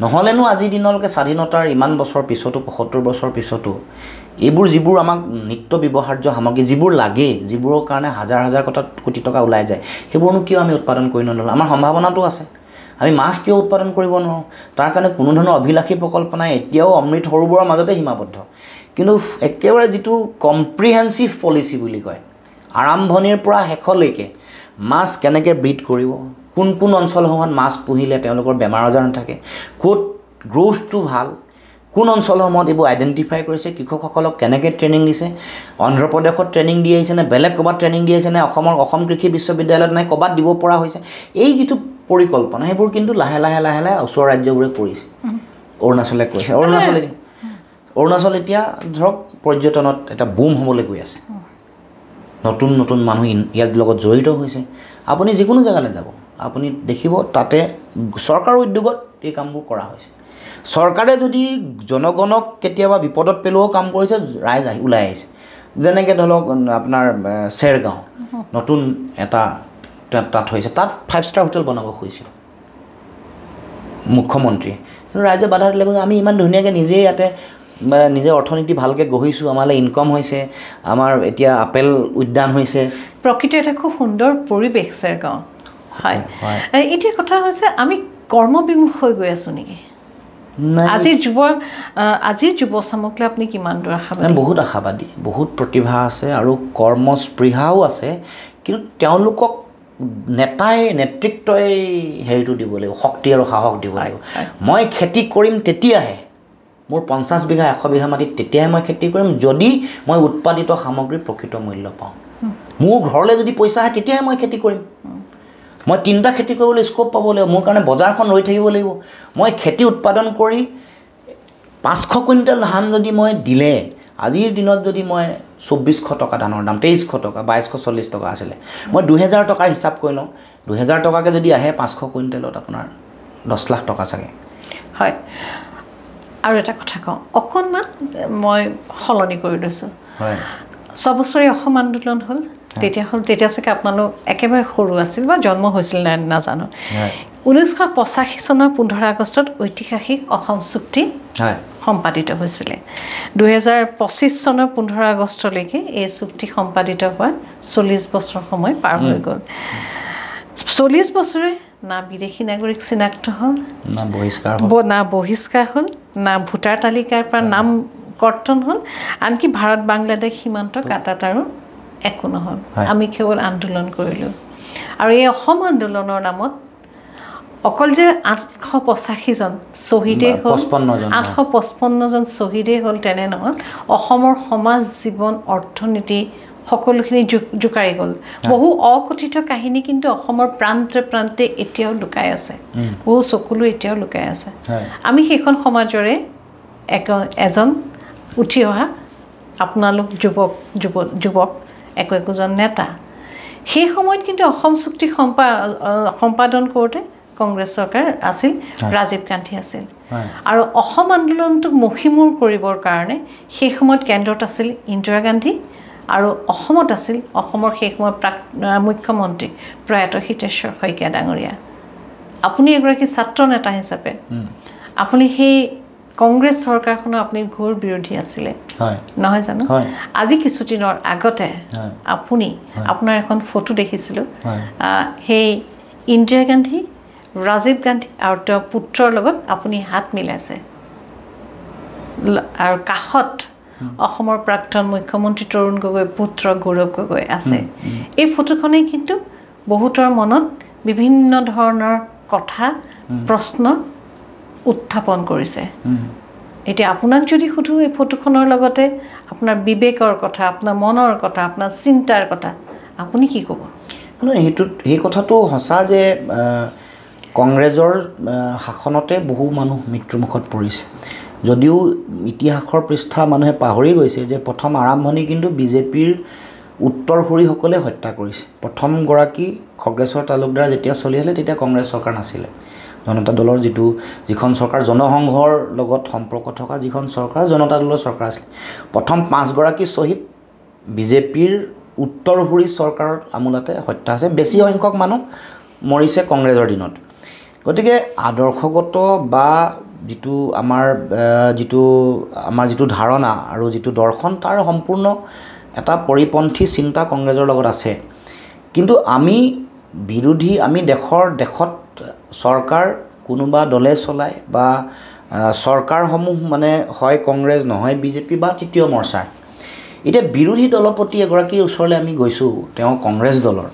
নহ'লেনো আজিৰ দিনলৈকে স্বাধীনতাৰ ইমান বছৰ পিছতো, 75 বছৰ পিছতো এইবোৰ যিবোৰ আমাক নিত্য ব্যৱহাৰ্য সামগ্ৰী যিবোৰ লাগে, যিবোৰৰ কাৰণে হাজাৰ হাজাৰ কোটি টকা ওলাই যায়, সেইবোৰনো কিয় আমি উৎপাদন কৰি নল'লোঁ? আমাৰ সম্ভাৱনাটো আছে, আমি মাছ কিয় উৎপাদন কৰিব নোৱাৰোঁ? তাৰ কাৰণে কোনো ধৰণৰ অভিলাষী প্ৰকল্প নাই, এতিয়াও অমৃত সৰোবৰৰ মাজতে সীমাবদ্ধ। কিন্তু একেবাৰে যিটো কম্প্ৰিহেনচিভ পলিচি বুলি কয়, আৰম্ভণিৰ পৰা শেষলৈকে মাছ কেনেকৈ ব্ৰিড কৰিব, কোন অঞ্চলসমূহত মাছ পুহিলে তেওঁলোকৰ বেমাৰ আজাৰ নাথাকে, ক'ত গ্ৰোথটো ভাল, কোন অঞ্চলসমূহত এইবোৰ আইডেণ্টিফাই কৰিছে, কৃষকসকলক কেনেকৈ ট্ৰেইনিং দিছে, অন্ধ্ৰপ্ৰদেশত ট্ৰেইনিং দি আহিছে নে, বেলেগ ক'ৰবাত ট্ৰেইনিং দি আহিছে নে, অসম কৃষি বিশ্ববিদ্যালয়ত নাই ক'ৰবাত দিব পৰা হৈছে, এই যিটো পৰিকল্পনা, সেইবোৰ কিন্তু লাহে লাহে ওচৰৰ ৰাজ্যবোৰে কৰিছে। অৰুণাচলে কৰিছে, অৰুণাচল এতিয়া ধৰক পৰ্যটনত এটা বুম হ'বলৈ গৈ আছে, নতুন নতুন মানুহ ইয়াৰ লগত জড়িত হৈছে। আপুনি যিকোনো জেগালৈ যাব, আপুনি দেখিব তাতে চৰকাৰৰ উদ্যোগত এই কামবোৰ কৰা হৈছে। চৰকাৰে যদি জনগণক কেতিয়াবা বিপদত পেলোৱাও কাম কৰিছে, ৰাইজ ওলাই আহিছে। যেনেকৈ ধৰক আপোনাৰ চেৰগাঁও নতুন এটা তাত হৈছে, তাত 5 ষ্টাৰ হোটেল বনাব খুজিছিল মুখ্যমন্ত্ৰীয়ে, কিন্তু ৰাইজে বাধা দিলে কৈছে আমি ইমান ধুনীয়াকৈ নিজেই ইয়াতে নিজে অৰ্থনীতি ভালকৈ গঢ়িছোঁ, আমালৈ ইনকম হৈছে, আমাৰ এতিয়া আপেল উদ্যান হৈছে, প্ৰকৃতিৰ এটা খুব সুন্দৰ পৰিৱেশ চেৰগাঁও। হয়, এতিয়া কথা হৈছে আমি কৰ্মবিমুখ হৈ গৈ আছোঁ নেকি? আজিৰ যুৱ চামকলৈ আপুনি কিমান দূৰ আশাবাদী? বহুত আশাবাদী, বহুত প্ৰতিভা আছে আৰু কৰ্মস্পৃহাও আছে, কিন্তু তেওঁলোকক নেতৃত্বই হেৰিটো দিব লাগিব, শক্তি আৰু সাহস দিব লাগিব। মই খেতি কৰিম তেতিয়াহে, মোৰ 50 বিঘা 100 বিঘা মাটিত তেতিয়াহে মই খেতি কৰিম যদি মই উৎপাদিত সামগ্ৰীৰ প্ৰকৃত মূল্য পাওঁ। মোৰ ঘৰলৈ যদি পইচা আহে তেতিয়াহে মই খেতি কৰিম। মই 3টা খেতি কৰিবলৈ স্কোপ পাব লাগিব, মোৰ কাৰণে বজাৰখন ৰৈ থাকিব লাগিব। মই খেতি উৎপাদন কৰি 500 কুইণ্টেল ধান যদি মই দিলে, আজিৰ দিনত যদি মই 2400 টকা ধানৰ দাম, 2300 টকা, 2240 টকা আছিলে, মই 2000 টকাৰ হিচাপ কৰি লওঁ, 2000 টকাকৈ যদি আহে 500 কুইণ্টেলত আপোনাৰ 10 লাখ টকা চাগে। হয়, আৰু এটা কথা কওঁ, অকণমান মই সলনি কৰি লৈছোঁ। হয়, 6 বছৰীয়া অসম আন্দোলন হ'ল, তেতিয়া চাগে আপোনালোক একেবাৰে সৰু আছিল বা জন্ম হৈছিল নাই নাজানো। 1985 চনৰ 15 আগষ্টত ঐতিহাসিক অসম চুক্তি সম্পাদিত হৈছিলে। 2025 চনৰ 15 আগষ্টলৈকে এই চুক্তি সম্পাদিত হোৱাৰ 40 বছৰ সময় পাৰ হৈ গ'ল। 40 বছৰে না বিদেশী নাগৰিক চিনাক্ত হ'ল, না বহিষ্কাৰ হ'ল, না ভোটাৰ তালিকাৰ পৰা নাম কৰ্তন হ'ল, আনকি ভাৰত বাংলাদেশ সীমান্ত কাটাত আৰু একো নহ'ল। আমি কেৱল আন্দোলন কৰিলোঁ। আৰু এই অসম আন্দোলনৰ নামত অকল যে 885 জন শ্বহীদেই হ'ল, 855 জন শ্বহীদেই হ'ল তেনে নহ'ল, অসমৰ সমাজ জীৱন অৰ্থনীতি সকলোখিনি জোকাৰি গ'ল। বহু অকথিত কাহিনী কিন্তু অসমৰ প্ৰান্তে প্ৰান্তে এতিয়াও লুকাই আছে, বহু চকুলো এতিয়াও লুকাই আছে। আমি সেইখন সমাজৰে এজন উঠি অহা আপোনালোক যুৱক একোজন নেতা। সেই সময়ত কিন্তু অসম চুক্তি সম্পাদন কৰোঁতে কংগ্ৰেছ চৰকাৰ আছিল, ৰাজীৱ গান্ধী আছিল। আৰু অসম আন্দোলনটোক মষিমূৰ কৰিবৰ কাৰণে সেই সময়ত কেন্দ্ৰত আছিল ইন্দিৰা গান্ধী, আৰু অসমত আছিল অসমৰ সেই সময়ৰ মুখ্যমন্ত্ৰী প্ৰয়াত হিতেশ্বৰ শইকীয়া ডাঙৰীয়া। আপুনি এগৰাকী ছাত্ৰ নেতা হিচাপে আপুনি সেই কংগ্ৰেছ চৰকাৰখনৰ আপুনি ঘোৰ বিৰোধী আছিলে, নহয় জানো? আজি কিছুদিনৰ আগতে আপুনি আপোনাৰ এখন ফটো দেখিছিলোঁ, সেই ইন্দিৰা গান্ধী, ৰাজীৱ গান্ধী আৰু তেওঁৰ পুত্ৰৰ লগত আপুনি হাত মিলাইছে, আৰু কাষত অসমৰ প্ৰাক্তন মুখ্যমন্ত্ৰী তৰুণ গগৈ পুত্ৰ গৌৰৱ গগৈ আছে। এই ফটোখনেই কিন্তু বহুতৰ মনত বিভিন্ন ধৰণৰ কথা প্ৰশ্ন উত্থাপন কৰিছে। এতিয়া আপোনাক যদি সুধোঁ এই ফটোখনৰ লগতে আপোনাৰ বিবেকৰ কথা, আপোনাৰ মনৰ কথা, আপোনাৰ চিন্তাৰ কথা, আপুনি কি ক'ব? সেই কথাটো সঁচা যে কংগ্ৰেছৰ শাসনতে বহু মানুহ মৃত্যুমুখত পৰিছে, যদিও ইতিহাসৰ পৃষ্ঠা মানুহে পাহৰি গৈছে যে প্ৰথম আৰম্ভণি কিন্তু বিজেপিৰ উত্তৰসূৰীসকলে হত্যা কৰিছে। প্ৰথমগৰাকী খগেশ্বৰ তালুকদাৰ যেতিয়া চলি আছিলে তেতিয়া কংগ্ৰেছ চৰকাৰ নাছিলে। জনতা দলৰ যিখন চৰকাৰ জনসংঘৰ লগত সম্পৰ্ক থকা যিখন চৰকাৰ জনতা দলৰ চৰকাৰ আছিলে, প্ৰথম 5গৰাকী শ্বহীদ বিজেপিৰ উত্তৰসূৰী চৰকাৰৰ আমোলাতে হত্যা হৈছে। বেছি সংখ্যক মানুহ মৰিছে কংগ্ৰেছৰ দিনত। গতিকে আদৰ্শগত বা যিটো আমাৰ যিটো ধাৰণা আৰু যিটো দৰ্শন তাৰ সম্পূৰ্ণ এটা পৰিপন্থী চিন্তা কংগ্ৰেছৰ লগত আছে। কিন্তু আমি বিৰোধী, আমি দেশত চৰকাৰ কোনোবা দলে চলায় বা চৰকাৰসমূহ মানে হয় কংগ্ৰেছ নহয় বিজেপি বা তৃতীয় মৰ্চাৰ। এতিয়া বিৰোধী দলপতি এগৰাকীৰ ওচৰলৈ আমি গৈছোঁ, তেওঁ কংগ্ৰেছ দলৰ,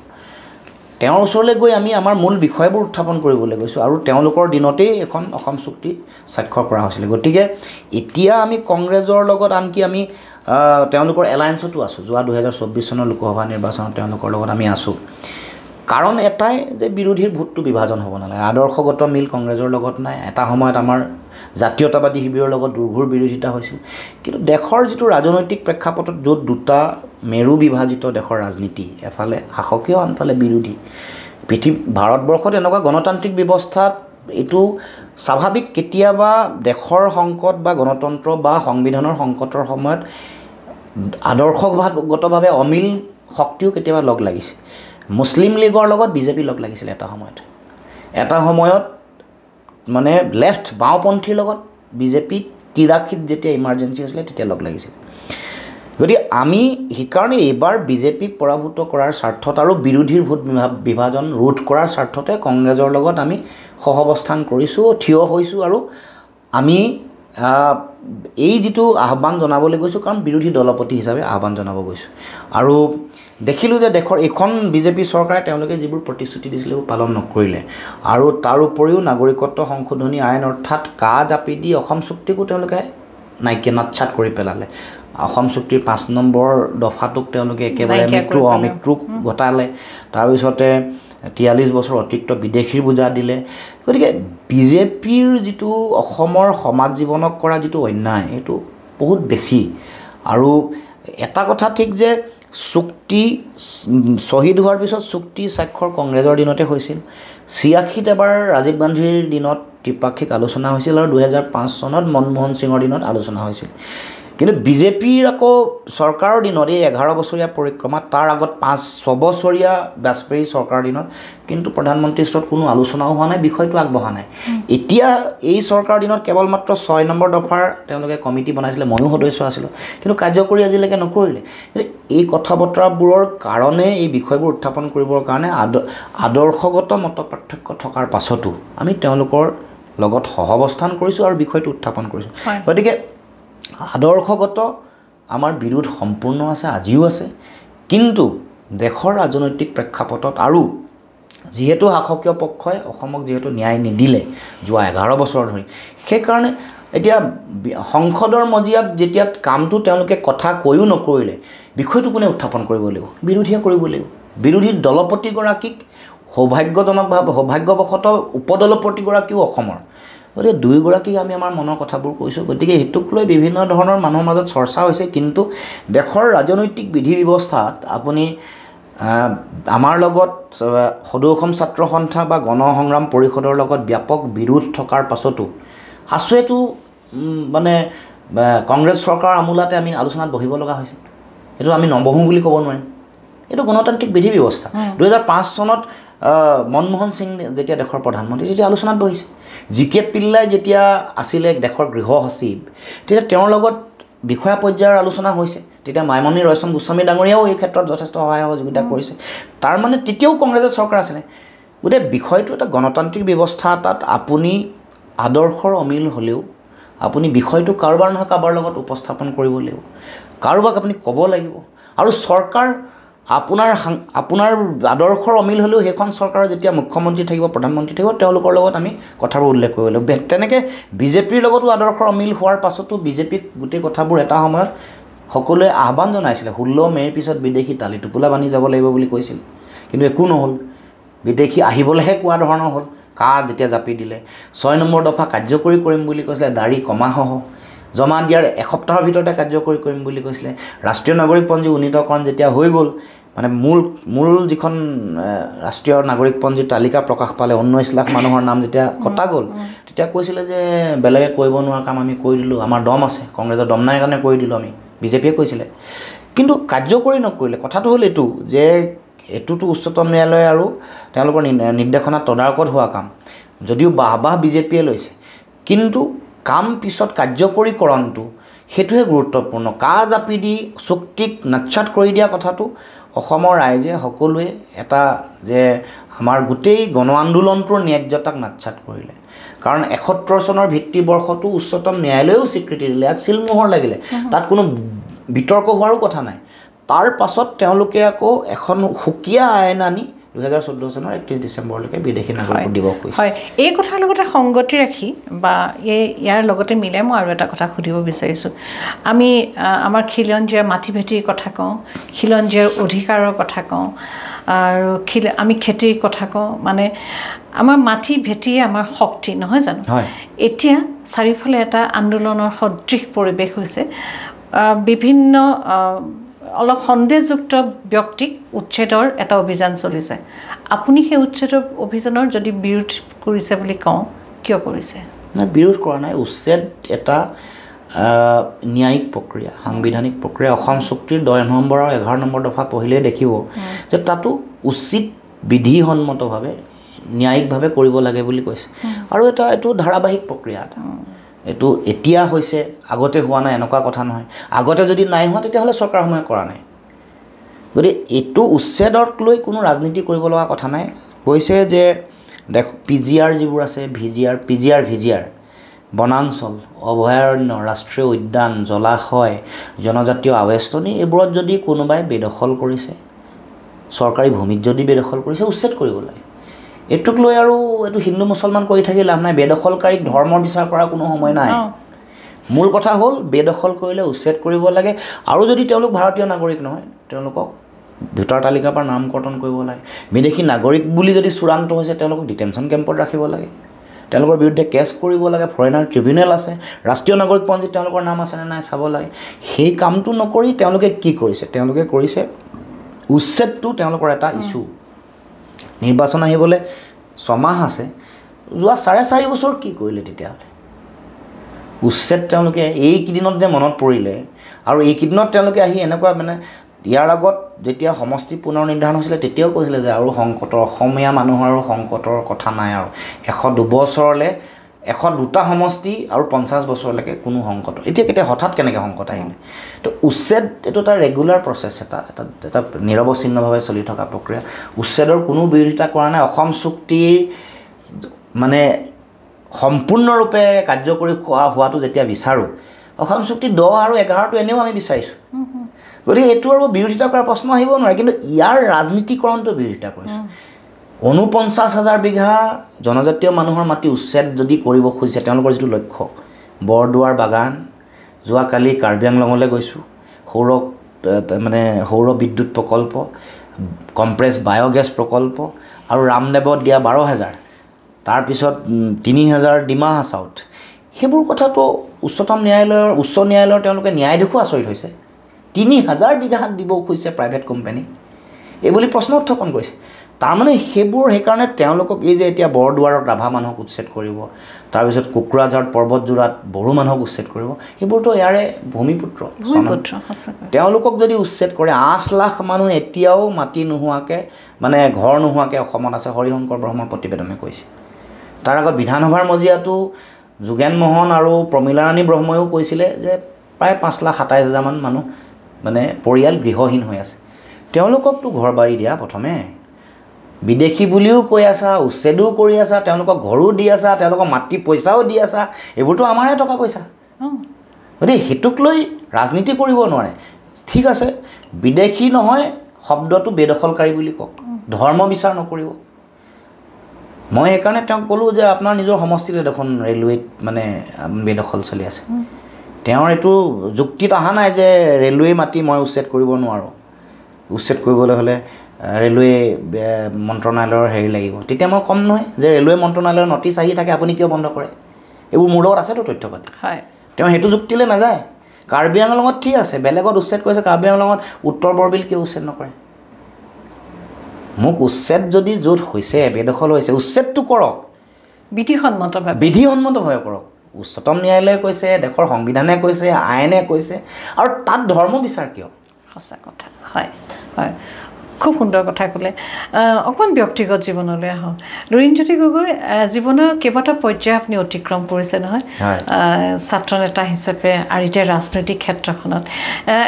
তেওঁৰ ওচৰলৈ গৈ আমি আমাৰ মূল বিষয়বোৰ উত্থাপন কৰিবলৈ গৈছোঁ, আৰু তেওঁলোকৰ দিনতেই এখন অসম চুক্তি স্বাক্ষৰ কৰা হৈছিলে। গতিকে এতিয়া আমি কংগ্ৰেছৰ লগত আনকি আমি তেওঁলোকৰ এলায়েন্সতো আছোঁ। যোৱা 2024 চনৰ লোকসভা নিৰ্বাচনত তেওঁলোকৰ লগত আমি আছোঁ। কাৰণ এটাই যে বিৰোধীৰ ভোটটো বিভাজন হ'ব নালাগে। আদৰ্শগত মিল কংগ্ৰেছৰ লগত নাই। এটা সময়ত আমাৰ জাতীয়তাবাদী শিবিৰৰ লগত দুৰ্ঘোৰ বিৰোধিতা হৈছিল। কিন্তু দেশৰ যিটো ৰাজনৈতিক প্ৰেক্ষাপটত য'ত দুটা মেৰু বিভাজিত দেশৰ ৰাজনীতি, এফালে শাসকীয় আনফালে বিৰোধী, ভাৰতবৰ্ষত এনেকুৱা গণতান্ত্ৰিক ব্যৱস্থাত এইটো স্বাভাৱিক। কেতিয়াবা দেশৰ সংকট বা গণতন্ত্ৰ বা সংবিধানৰ সংকটৰ সময়ত আদৰ্শগতভাৱে অমিল শক্তিও কেতিয়াবা লগ লাগিছে। মুছলিম লীগৰ লগত বিজেপি লগ লাগিছিল এটা সময়ত মানে লেফ্ট বাওঁপন্থীৰ লগত বিজেপি 83 যেতিয়া ইমাৰ্জেঞ্চি হৈছিলে তেতিয়া লগ লাগিছিল গতিকে আমি সেইকাৰণে এইবাৰ বিজেপিক পৰাভূত কৰাৰ স্বাৰ্থত আৰু বিৰোধীৰ ভোট বিভাজন ৰোধ কৰাৰ স্বাৰ্থতে কংগ্ৰেছৰ লগত আমি সহৱস্থান কৰিছোঁ থিয় হৈছোঁ আৰু আমি এই যিটো আহ্বান জনাবলৈ গৈছোঁ কাৰণ বিৰোধী দলপতি হিচাপে আহ্বান জনাব গৈছোঁ আৰু দেখিলোঁ যে দেশৰ এখন বিজেপি চৰকাৰে তেওঁলোকে যিবোৰ প্ৰতিশ্ৰুতি দিছিলে সেইবোৰ পালন নকৰিলে আৰু তাৰ উপৰিও নাগৰিকত্ব সংশোধনী আইন অৰ্থাৎ কা জাপি দি অসম চুক্তিকো তেওঁলোকে নাইকিয়া নাটছাট কৰি পেলালে অসম চুক্তিৰ 5 নম্বৰ দফাটোক তেওঁলোকে একেবাৰে মৃত্যু ঘটালে তাৰপিছতে 43 বছৰ অতিৰিক্ত বিদেশীৰ বোজা দিলে গতিকে বিজেপিৰ যিটো অসমৰ সমাজ জীৱনক কৰা যিটো অন্যায় এইটো বহুত বেছি আৰু এটা কথা ঠিক যে চুক্তি শহীদ হোৱাৰ পিছত চুক্তি স্বাক্ষৰ কংগ্ৰেছৰ দিনতে হৈছিল 86 এবাৰ ৰাজীৱ গান্ধীৰ দিনত ত্ৰিপাক্ষিক আলোচনা হৈছিল আৰু 2005 চনত মনমোহন সিঙৰ দিনত আলোচনা হৈছিল কিন্তু বিজেপিৰ আকৌ চৰকাৰৰ দিনত এই 11 বছৰীয়া পৰিক্ৰমা তাৰ আগত 5-6 বছৰীয়া বাজপেয়ী চৰকাৰৰ দিনত কিন্তু প্ৰধানমন্ত্ৰী স্তৰত কোনো আলোচনাও হোৱা নাই বিষয়টো আগবঢ়া নাই এতিয়া এই চৰকাৰৰ দিনত কেৱল মাত্ৰ 6 নম্বৰ দফাৰ তেওঁলোকে কমিটি বনাইছিলে ময়ো সদস্য আছিলোঁ কিন্তু কাৰ্যকৰী আজিলৈকে নকৰিলে এই কথা বতৰাবোৰৰ কাৰণে এই বিষয়বোৰ উত্থাপন কৰিবৰ কাৰণে আদৰ্শগত মতপাৰ্থক্য থকাৰ পাছতো আমি তেওঁলোকৰ লগত সহৱস্থান কৰিছোঁ আৰু বিষয়টো উত্থাপন কৰিছোঁ গতিকে আদৰ্শগত আমাৰ বিৰোধ সম্পূৰ্ণ আছে আজিও আছে কিন্তু দেশৰ ৰাজনৈতিক প্ৰেক্ষাপটত আৰু যেহেতু শাসকীয় পক্ষই অসমক যেহেতু ন্যায় নিদিলে যোৱা 11 বছৰ ধৰি সেইকাৰণে এতিয়া সংসদৰ মজিয়াত যেতিয়া কামটো তেওঁলোকে কথা কৈও নকৰিলে বিষয়টো কোনে উত্থাপন কৰিব লাগিব বিৰোধীয়ে কৰিব লাগিব বিৰোধী দলপতিগৰাকীক সৌভাগ্যজনকভাৱে সৌভাগ্যবশতঃ উপদলপতিগৰাকীও অসমৰ গতিকে দুয়োগৰাকীক আমি আমাৰ মনৰ কথাবোৰ কৈছোঁ গতিকে সেইটোক লৈ বিভিন্ন ধৰণৰ মানুহৰ মাজত চৰ্চা হৈছে কিন্তু দেশৰ ৰাজনৈতিক বিধি ব্যৱস্থাত আপুনি আমাৰ লগত সদৌ অসম ছাত্ৰ সন্থা বা গণ সংগ্ৰাম পৰিষদৰ লগত ব্যাপক বিৰোধ থকাৰ পাছতো আছুৱেতো মানে কংগ্ৰেছ চৰকাৰ আমোলাতে আমি আলোচনাত বহিব লগা হৈছে এইটো আমি নবহোঁ বুলি ক'ব নোৱাৰিম এইটো গণতান্ত্ৰিক বিধি ব্যৱস্থা 2005 চনত মনমোহন সিং যেতিয়া দেশৰ প্ৰধানমন্ত্ৰী তেতিয়া আলোচনাত বহিছে জিকে পিল্লাই যেতিয়া আছিলে দেশৰ গৃহ সচিব তেতিয়া তেওঁৰ লগত বিষয়া পৰ্যায়ৰ আলোচনা হৈছে তেতিয়া মাইমণি ৰয়চম গোস্বামী ডাঙৰীয়াও এই ক্ষেত্ৰত যথেষ্ট সহায় সহযোগিতা কৰিছে তাৰ মানে তেতিয়াও কংগ্ৰেছৰ চৰকাৰ আছিলে গতিকে বিষয়টো এটা গণতান্ত্ৰিক ব্যৱস্থা এটাত আপুনি আদৰ্শৰ অমিল হ'লেও আপুনি বিষয়টো কাৰোবাৰ নহয় কাৰোবাৰ লগত উপস্থাপন কৰিব লাগিব কাৰোবাক আপুনি ক'ব লাগিব আৰু চৰকাৰ আপোনাৰ আদৰ্শৰ অমিল হ'লেও সেইখন চৰকাৰৰ যেতিয়া মুখ্যমন্ত্ৰী থাকিব প্ৰধানমন্ত্ৰী থাকিব তেওঁলোকৰ লগত আমি কথাবোৰ উল্লেখ কৰিব লাগিব তেনেকৈ বিজেপিৰ লগতো আদৰ্শৰ অমিল হোৱাৰ পাছতো বিজেপিক গোটেই কথাবোৰ এটা সময়ত সকলোৱে আহ্বান জনাইছিলে 16 মে'ৰ পিছত বিদেশী তালি টোপোলা বান্ধি যাব লাগিব বুলি কৈছিল কিন্তু একো নহ'ল বিদেশী আহিবলৈহে কোৱা ধৰণৰ হ'ল কা যেতিয়া জাপি দিলে 6 নম্বৰ দফা কাৰ্যকৰী কৰিম বুলি কৈছিলে দাড়ি কমাসহ জমা দিয়াৰ এসপ্তাহৰ ভিতৰতে কাৰ্যকৰী কৰিম বুলি কৈছিলে ৰাষ্ট্ৰীয় নাগৰিকপঞ্জী উন্নীতকৰণ যেতিয়া হৈ গ'ল মানে মূল যিখন ৰাষ্ট্ৰীয় নাগৰিকপঞ্জীৰ তালিকা প্ৰকাশ পালে 19 লাখ মানুহৰ নাম যেতিয়া কটা গ'ল তেতিয়া কৈছিলে যে বেলেগে কৰিব নোৱাৰা কাম আমি কৰি দিলোঁ আমাৰ দম আছে কংগ্ৰেছৰ দম নাই কাৰণে কৰি দিলোঁ আমি বিজেপিয়ে কৈছিলে কিন্তু কাৰ্যকৰী নকৰিলে কথাটো হ'ল এইটো যে এইটোতো উচ্চতম ন্যায়ালয় আৰু তেওঁলোকৰ নিৰ্দেশনা তদাৰকত হোৱা কাম যদিও বাহ বিজেপিয়ে লৈছে কিন্তু কাম পিছত কাৰ্যকৰীকৰণটো সেইটোহে গুৰুত্বপূৰ্ণ কা জাপি দি চুক্তিক নাটছাট কৰি দিয়া কথাটো অসমৰ ৰাইজে সকলোৱে এটা যে আমাৰ গোটেই গণ আন্দোলনটোৰ ন্যায্যতাক নাটছাট কৰিলে কাৰণ 71 চনৰ ভিত্তিবৰ্ষটো উচ্চতম ন্যায়ালয়েও স্বীকৃতি দিলে ইয়াত চিলমোহৰ লাগিলে তাত কোনো বিতৰ্ক হোৱাৰো কথা নাই তাৰ পাছত তেওঁলোকে আকৌ এখন সুকীয়া আইন আনি 2014 চনৰ 31 ডিচেম্বৰলৈকে বিদেশী নাগৰিক দিৱস কৈছে হয় এই কথাৰ লগতে সংগতি ৰাখি বা ইয়াৰ লগতে মিলাই মই আৰু এটা কথা সুধিব বিচাৰিছোঁ আমি আমাৰ খিলঞ্জীয়াৰ মাটি ভেটিৰ কথা কওঁ খিলঞ্জীয়াৰ অধিকাৰৰ কথা কওঁ আৰু আমি খেতিৰ কথা কওঁ মানে আমাৰ মাটি ভেটিয়ে আমাৰ শক্তি নহয় জানো এতিয়া চাৰিওফালে এটা আন্দোলনৰ সদৃশ পৰিৱেশ হৈছে বিভিন্ন অলপ সন্দেহযুক্ত ব্যক্তিক উচ্ছেদৰ এটা অভিযান চলিছে আপুনি সেই উচ্ছেদৰ অভিযানৰ যদি বিৰোধ কৰিছে বুলি কওঁ কিয় কৰিছে না বিৰোধ কৰা নাই উচ্ছেদ এটা ন্যায়িক প্ৰক্ৰিয়া সাংবিধানিক প্ৰক্ৰিয়া অসম চুক্তিৰ 10 নম্বৰ আৰু 11 নম্বৰ দফা পঢ়িলে দেখিব যে তাতো উচিত বিধিসন্মতভাৱে ন্যায়িকভাৱে কৰিব লাগে বুলি কৈছে আৰু এইটো ধাৰাবাহিক প্ৰক্ৰিয়া এটা এইটো এতিয়া হৈছে আগতে হোৱা নাই এনেকুৱা কথা নহয় আগতে যদি নাই হোৱা তেতিয়াহ'লে চৰকাৰসমূহে কৰা নাই গতিকে এইটো উচ্ছেদক লৈ কোনো ৰাজনীতি কৰিব লগা কথা নাই কৈছে যে দেখ PGR যিবোৰ আছে PGR বনাঞ্চল অভয়াৰণ্য ৰাষ্ট্ৰীয় উদ্যান জলাশয় জনজাতীয় আৱেষ্টনী এইবোৰত যদি কোনোবাই বেদখল কৰিছে চৰকাৰী ভূমিত যদি বেদখল কৰিছে উচ্ছেদ কৰিব লাগে এইটোক লৈ আৰু এইটো হিন্দু মুছলমান কৰি থাকি লাভ নাই বেদখলকাৰীক ধৰ্মৰ বিচাৰ কৰা কোনো সময় নাই মূল কথা হ'ল বেদখল কৰিলে উচ্ছেদ কৰিব লাগে আৰু যদি তেওঁলোক ভাৰতীয় নাগৰিক নহয় তেওঁলোকক ভোটাৰ তালিকাৰ পৰা নাম কৰ্তন কৰিব লাগে বিদেশী নাগৰিক বুলি যদি চূড়ান্ত হৈছে তেওঁলোকক ডিটেনশ্যন কেম্পত ৰাখিব লাগে তেওঁলোকৰ বিৰুদ্ধে কেছ কৰিব লাগে ফৰেনাৰ ট্ৰিবিউনেল আছে ৰাষ্ট্ৰীয় নাগৰিকপঞ্জীত তেওঁলোকৰ নাম আছে নে নাই চাব লাগে সেই কামটো নকৰি তেওঁলোকে কি কৰিছে তেওঁলোকে কৰিছে উচ্ছেদটো তেওঁলোকৰ এটা ইছ্যু নিৰ্বাচন আহিবলৈ 6 মাহ আছে যোৱা 4.5 বছৰ কি কৰিলে তেতিয়াহ'লে উচ্ছেদ তেওঁলোকে এইকেইদিনত যে মনত পৰিলে আৰু এইকেইদিনত তেওঁলোকে আহি এনেকুৱা মানে ইয়াৰ আগত যেতিয়া সমষ্টি পুনৰ নিৰ্ধাৰণ হৈছিলে তেতিয়াও কৈছিলে যে আৰু সংকটৰ অসমীয়া মানুহৰ আৰু সংকটৰ কথা নাই আৰু 102 বছৰলৈ 102টা সমষ্টি আৰু 50 বছৰলৈকে কোনো সংকট এতিয়া কেতিয়া হঠাৎ কেনেকৈ সংকট আহিলে তো উচ্ছেদ এইটো এটা ৰেগুলাৰ প্ৰচেছ এটা নিৰৱচ্ছিন্নভাৱে চলি থকা প্ৰক্ৰিয়া উচ্ছেদৰ কোনো বিৰোধিতা কৰা নাই অসম চুক্তিৰ মানে সম্পূৰ্ণৰূপে কাৰ্যকৰী হোৱাটো যেতিয়া বিচাৰোঁ অসম চুক্তি 10 আৰু 11টো এনেও আমি বিচাৰিছোঁ গতিকে এইটো আৰু বিৰোধিতা কৰাৰ প্ৰশ্ন আহিব নোৱাৰে কিন্তু ইয়াৰ ৰাজনীতিকৰণটো বিৰোধিতা কৰিছোঁ 49,000 বিঘা জনজাতীয় মানুহৰ মাটি উচ্ছেদ যদি কৰিব খুজিছে তেওঁলোকৰ যিটো লক্ষ্য বৰদুৱাৰ বাগান যোৱাকালি কাৰ্বি আংলঙলৈ গৈছোঁ সৌৰ বিদ্যুৎ প্ৰকল্প কম্প্ৰেছ বায়'গেছ প্ৰকল্প আৰু ৰামদেৱত দিয়া 12,000 তাৰপিছত 3,000 ডিমা হাছাওত সেইবোৰ কথাটো উচ্চ ন্যায়ালয়ৰ তেওঁলোকে ন্যায়াধীশো আচৰিত হৈছে 3,000 বিঘা দিব খুজিছে প্ৰাইভেট কোম্পানী এই বুলি প্ৰশ্ন উত্থাপন কৰিছে তাৰমানে সেইকাৰণে তেওঁলোকক এই যে এতিয়া বৰদুৱাৰত ৰাভা মানুহক উচ্ছেদ কৰিব তাৰপিছত কোকৰাঝাৰত পৰ্বতজোৰাত বড়ো মানুহক উচ্ছেদ কৰিব এইবোৰতো ইয়াৰে ভূমিপুত্ৰ তেওঁলোকক যদি উচ্ছেদ কৰে 8 লাখ মানুহ এতিয়াও মাটি নোহোৱাকৈ মানে ঘৰ নোহোৱাকৈ অসমত আছে হৰিশংকৰ ব্ৰহ্মৰ প্ৰতিবেদনে কৈছে তাৰ আগত বিধানসভাৰ মজিয়াটো যোগেন মোহন আৰু প্ৰমীলাৰাণী ব্ৰহ্ময়ো কৈছিলে যে প্ৰায় 5,27,000 মান মানুহ মানে পৰিয়াল গৃহহীন হৈ আছে তেওঁলোককতো ঘৰ বাৰী দিয়া প্ৰথমে বিদেশী বুলিও কৈ আছা উচ্ছেদো কৰি আছা তেওঁলোকক ঘৰো দি আছা তেওঁলোকক মাটি পইচাও দি আছা এইবোৰতো আমাৰে টকা পইচা গতিকে সেইটোক লৈ ৰাজনীতি কৰিব নোৱাৰে ঠিক আছে বিদেশী নহয় শব্দটো বেদখলকাৰী বুলি কওক ধৰ্ম বিচাৰ নকৰিব মই সেইকাৰণে তেওঁক ক'লোঁ যে আপোনাৰ নিজৰ সমষ্টিতে দেখোন ৰেলৱেত মানে বেদখল চলি আছে তেওঁৰ এইটো যুক্তিত অহা নাই যে ৰেলৱে মাটি মই উচ্ছেদ কৰিব নোৱাৰোঁ উচ্ছেদ কৰিবলৈ হ'লে ৰেলৱে মন্ত্ৰণালয়ৰ হেৰি লাগিব তেতিয়া মই কম নহয় যে ৰেলৱে মন্ত্ৰণালয়ৰ নটিচ আহি থাকে আপুনি কিয় বন্ধ কৰে এইবোৰ মোৰ লগত আছেতো তথ্য পাতি তেওঁ সেইটো যুক্তিলৈ নাযায় কাৰ্বি আংলঙত ঠিক আছে বেলেগত উচ্ছেদ কৰিছে কাৰ্বি আংলঙত উত্তৰ বৰবিল কিয় উচ্ছেদ নকৰে মোক উচ্ছেদ যদি য'ত হৈছে বেদখল হৈছে উচ্ছেদটো কৰক বিধিসন্মতভাৱে কৰক উচ্চতম ন্যায়ালয়ে কৈছে দেশৰ সংবিধানে কৈছে আইনে কৈছে আৰু তাত ধৰ্ম বিচাৰ কিয় সঁচা কথা হয় খুব সুন্দৰ কথা ক'লে অকণমান ব্যক্তিগত জীৱনলৈ আহক লুৰিণজ্যোতি গগৈ জীৱনৰ কেইবাটা পৰ্যায় আপুনি অতিক্ৰম কৰিছে নহয় ছাত্ৰ নেতা হিচাপে আৰু এতিয়া ৰাজনৈতিক ক্ষেত্ৰখনত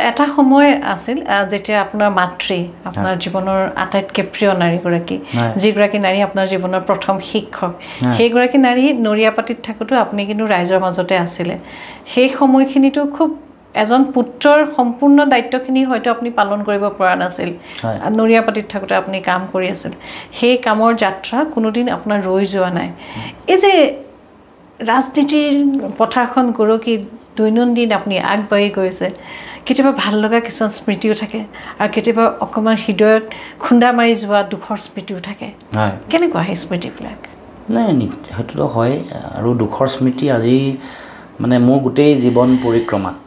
এটা সময় আছিল যেতিয়া আপোনাৰ মাতৃ আপোনাৰ জীৱনৰ আটাইতকৈ প্ৰিয় নাৰীগৰাকী যিগৰাকী নাৰী আপোনাৰ জীৱনৰ প্ৰথম শিক্ষক সেইগৰাকী নাৰী নৰিয়াপাটিত থাকোঁতে আপুনি কিন্তু ৰাইজৰ মাজতে আছিলে সেই সময়খিনিতো খুব এজন পুত্ৰৰ সম্পূৰ্ণ দায়িত্বখিনি হয়তো আপুনি পালন কৰিব পৰা নাছিল নৰিয়াপাটিত থাকোঁতে আপুনি কাম কৰি আছিল সেই কামৰ যাত্ৰা কোনোদিন আপোনাৰ ৰৈ যোৱা নাই এই যে ৰাজনীতিৰ পথাৰখন গৰকি দৈনন্দিন আপুনি আগবাঢ়ি গৈছে কেতিয়াবা ভাল লগা কিছুমান স্মৃতিও থাকে আৰু কেতিয়াবা অকণমান হৃদয়ত খুন্দা মাৰি যোৱা দুখৰ স্মৃতিও থাকে কেনেকুৱা সেই স্মৃতিবিলাক নাই সেইটোতো হয় আৰু দুখৰ স্মৃতি আজি মানে মোৰ গোটেই জীৱন পৰিক্ৰমাত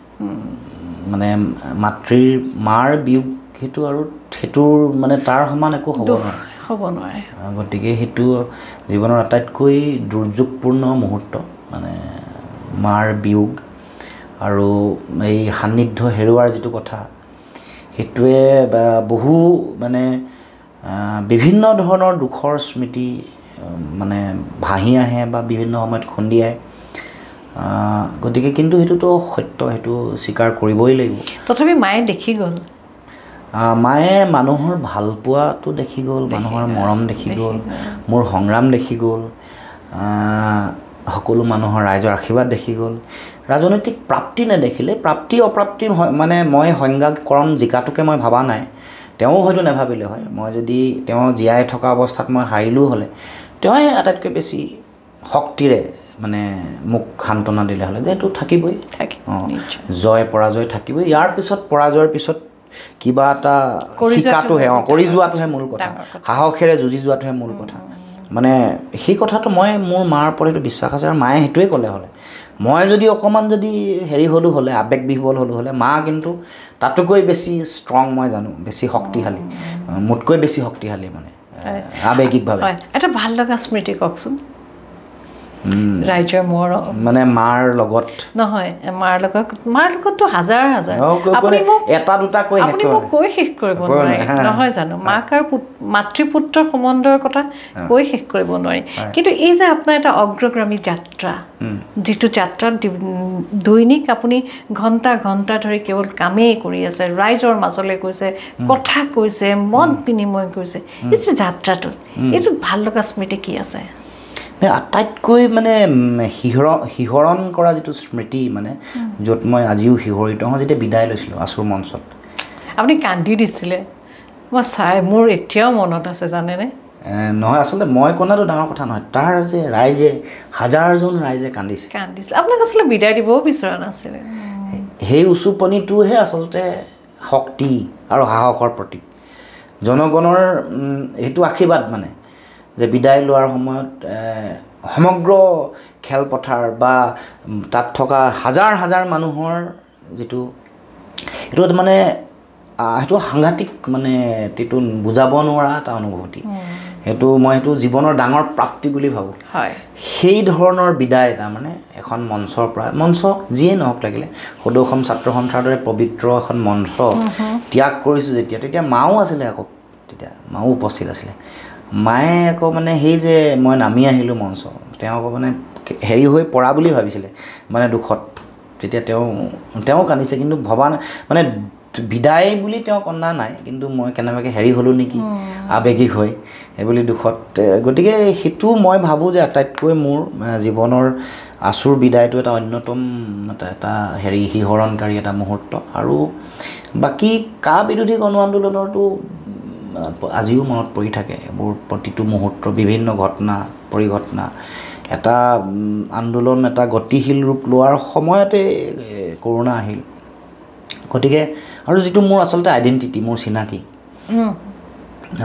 মানে মাৰ বিয়োগ সেইটো আৰু সেইটোৰ মানে তাৰ সমান একো হ'ব নোৱাৰে গতিকে সেইটো জীৱনৰ আটাইতকৈ দুৰ্যোগপূৰ্ণ মুহূৰ্ত মানে মাৰ বিয়োগ আৰু এই সান্নিধ্য হেৰুৱাৰ যিটো কথা সেইটোৱে বহু মানে বিভিন্ন ধৰণৰ দুখৰ স্মৃতি মানে ভাহি আহে বা বিভিন্ন সময়ত খুন্দিয়ায় গতিকে কিন্তু সেইটোতো সত্য সেইটো স্বীকাৰ কৰিবই লাগিব তথাপি মায়ে দেখি গ'ল মায়ে মানুহৰ ভাল পোৱাটো দেখি গ'ল মানুহৰ মৰম দেখি গ'ল মোৰ সংগ্ৰাম দেখি গ'ল সকলো মানুহৰ ৰাইজৰ আশীৰ্বাদ দেখি গ'ল ৰাজনৈতিক প্ৰাপ্তি নেদেখিলে প্ৰাপ্তি অপ্ৰাপ্তি মানে মই সংজ্ঞাকৰণ জিকাটোকে মই ভবা নাই তেওঁ হয়তো নাভাবিলে হয় মই যদি তেওঁ জীয়াই থকা অৱস্থাত মই হাৰিলোঁ হ'লে তেওঁ আটাইতকৈ বেছি শক্তিৰে মানে মোক সান্তনা দিলে হ'লে যে এইটো থাকিবই জয় পৰাজয় থাকিবই ইয়াৰ পিছত পৰাজয়ৰ পিছত কিবা এটা শিকাটোহে কৰি যোৱাটোহে মূল কথা সাহসেৰে যুঁজি যোৱাটোহে মূল কথা মানে সেই কথাটো মই মোৰ মাৰ ওপৰত এইটো বিশ্বাস আছে আৰু মায়ে সেইটোৱে ক'লে হ'লে মই যদি অকণমান যদি হেৰি হ'লোঁ হ'লে আৱেগ বিহ্বল হ'লোঁ হ'লে মা কিন্তু তাতোকৈ বেছি ষ্ট্ৰং মই জানো বেছি শক্তিশালী মোতকৈ বেছি শক্তিশালী মানে আৱেগিকভাৱে এটা ভাল লগা স্মৃতি কওকচোন ৰাইজৰ মোৰ মানে মাৰ লগত নহয় মাৰ লগততো হাজাৰ হাজাৰ এটা দুটা কৈ আপুনি মোক কৈ শেষ কৰিব নোৱাৰে নহয় জানো মাক আৰু মাতৃপুত্ৰ সম্বন্ধৰ কথা কৈ শেষ কৰিব নোৱাৰি কিন্তু এই যে আপোনাৰ এটা অগ্ৰগামী যাত্ৰা যিটো যাত্ৰাত দৈনিক আপুনি ঘণ্টা ঘণ্টা ধৰি কেৱল কামেই কৰি আছে ৰাইজৰ মাজলৈ গৈছে কথা কৈছে মত বিনিময় কৰিছে এই যে যাত্ৰাটো এইটো ভাল লগা স্মৃতি কি আছে আটাইতকৈ মানে শিহৰণ কৰা যিটো স্মৃতি মানে য'ত মই আজিও শিহৰিত হওঁ যেতিয়া বিদায় লৈছিলোঁ আছুৰ মঞ্চত আপুনি কান্দি দিছিলে মই চাই মোৰ এতিয়াও মনত আছে জানেনে নহয় আচলতে মই কন্দাটো ডাঙৰ কথা নহয় তাৰ যে ৰাইজে হাজাৰজন ৰাইজে কান্দিছিলে আপোনাক আচলতে বিদায় দিবও বিচৰা নাছিলে সেই উচুপনিটোহে আচলতে শক্তি আৰু সাহসৰ প্ৰতীক জনগণৰ সেইটো আশীৰ্বাদ মানে যে বিদায় লোৱাৰ সময়ত সমগ্ৰ খেলপথাৰ বা তাত থকা হাজাৰ হাজাৰ মানুহৰ যিটো এইটো মানে সেইটো সাংঘাতিক মানে এইটো বুজাব নোৱাৰা এটা অনুভূতি সেইটো মই সেইটো জীৱনৰ ডাঙৰ প্ৰাপ্তি বুলি ভাবোঁ সেই ধৰণৰ বিদায় এটা মানে এখন মঞ্চৰ পৰা মঞ্চ যিয়ে নহওক লাগিলে সদৌ অসম ছাত্ৰ সন্থাৰ দৰে পবিত্ৰ এখন মঞ্চ ত্যাগ কৰিছোঁ তেতিয়া মাও আছিলে আকৌ তেতিয়া মাও উপস্থিত আছিলে মায়ে আকৌ মানে সেই যে মই নামি আহিলোঁ মঞ্চ তেওঁ আকৌ মানে হেৰি হৈ পৰা বুলি ভাবিছিলে মানে দুখত তেতিয়া তেওঁ কান্দিছে কিন্তু ভবা নাই মানে বিদায় বুলি তেওঁ কন্দা নাই কিন্তু মই কেনেবাকৈ হেৰি হ'লোঁ নেকি আৱেগিক হৈ এইবুলি দুখত গতিকে সেইটো মই ভাবোঁ যে আটাইতকৈ মোৰ জীৱনৰ আছুৰ বিদায়টো এটা অন্যতম এটা হেৰি শিহৰণকাৰী এটা মুহূৰ্ত আৰু বাকী কা বিৰোধী গণ আন্দোলনৰতো আজিও মনত পৰি থাকে এইবোৰ প্ৰতিটো মুহূৰ্ত বিভিন্ন ঘটনা পৰিঘটনা এটা আন্দোলন এটা গতিশীল ৰূপ লোৱাৰ সময়তে কৰোণা আহিল গতিকে আৰু যিটো মোৰ আচলতে আইডেণ্টিটি মোৰ চিনাকি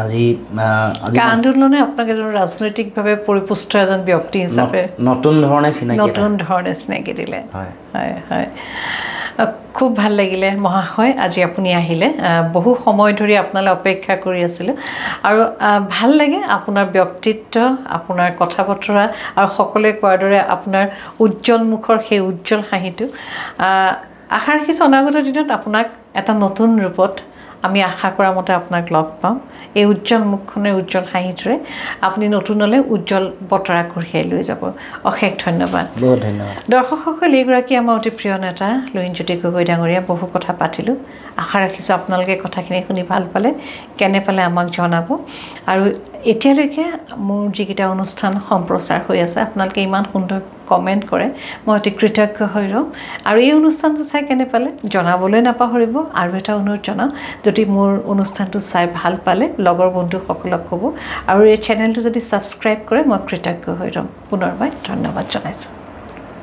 আজি আন্দোলনে আপোনাক এজন ৰাজনৈতিকভাৱে পৰিপুষ্ট এজন ব্যক্তি হিচাপে নতুন ধৰণে চিনাকি দিলে হয় খুব ভাল লাগিলে মহাশয় আজি আপুনি আহিলে বহু সময় ধৰি আপোনালৈ অপেক্ষা কৰি আছিলোঁ আৰু ভাল লাগে আপোনাৰ ব্যক্তিত্ব আপোনাৰ কথা বতৰা আৰু সকলোৱে কোৱাৰ দৰে আপোনাৰ উজ্জ্বল মুখৰ সেই উজ্জ্বল হাঁহিটো আশা ৰাখিছোঁ অনাগত দিনত আপোনাক এটা নতুন ৰূপত আমি আশা কৰা মতে আপোনাক লগ পাম এই উজ্জ্বল মুখখনে উজ্জ্বল হাঁহিটোৰে আপুনি নতুনলৈ উজ্জ্বল বতৰা কঢ়িয়াই লৈ যাব অশেষ ধন্যবাদ বহুত ধন্যবাদ দৰ্শকসকল এইগৰাকী আমাৰ অতি প্ৰিয় নেতা লুৰিণজ্যোতি গগৈ ডাঙৰীয়া বহু কথা পাতিলোঁ আশা ৰাখিছোঁ আপোনালোকে কথাখিনি শুনি ভাল পালে কেনে পালে আমাক জনাব আৰু এতিয়ালৈকে মোৰ যিকেইটা অনুষ্ঠান সম্প্ৰচাৰ হৈ আছে আপোনালোকে ইমান সুন্দৰ কমেণ্ট কৰে মই অতি কৃতজ্ঞ হৈ ৰওঁ আৰু এই অনুষ্ঠানটো চাই কেনে পালে জনাবলৈ নাপাহৰিব আৰু এটা অনুৰোধ জনাওঁ যদি মোৰ অনুষ্ঠানটো চাই ভাল পালে লগৰ বন্ধুসকলক ক'ব আৰু এই চেনেলটো যদি ছাবস্ক্ৰাইব কৰে মই কৃতজ্ঞ হৈ ৰ'ম পুনৰবাৰ ধন্যবাদ জনাইছোঁ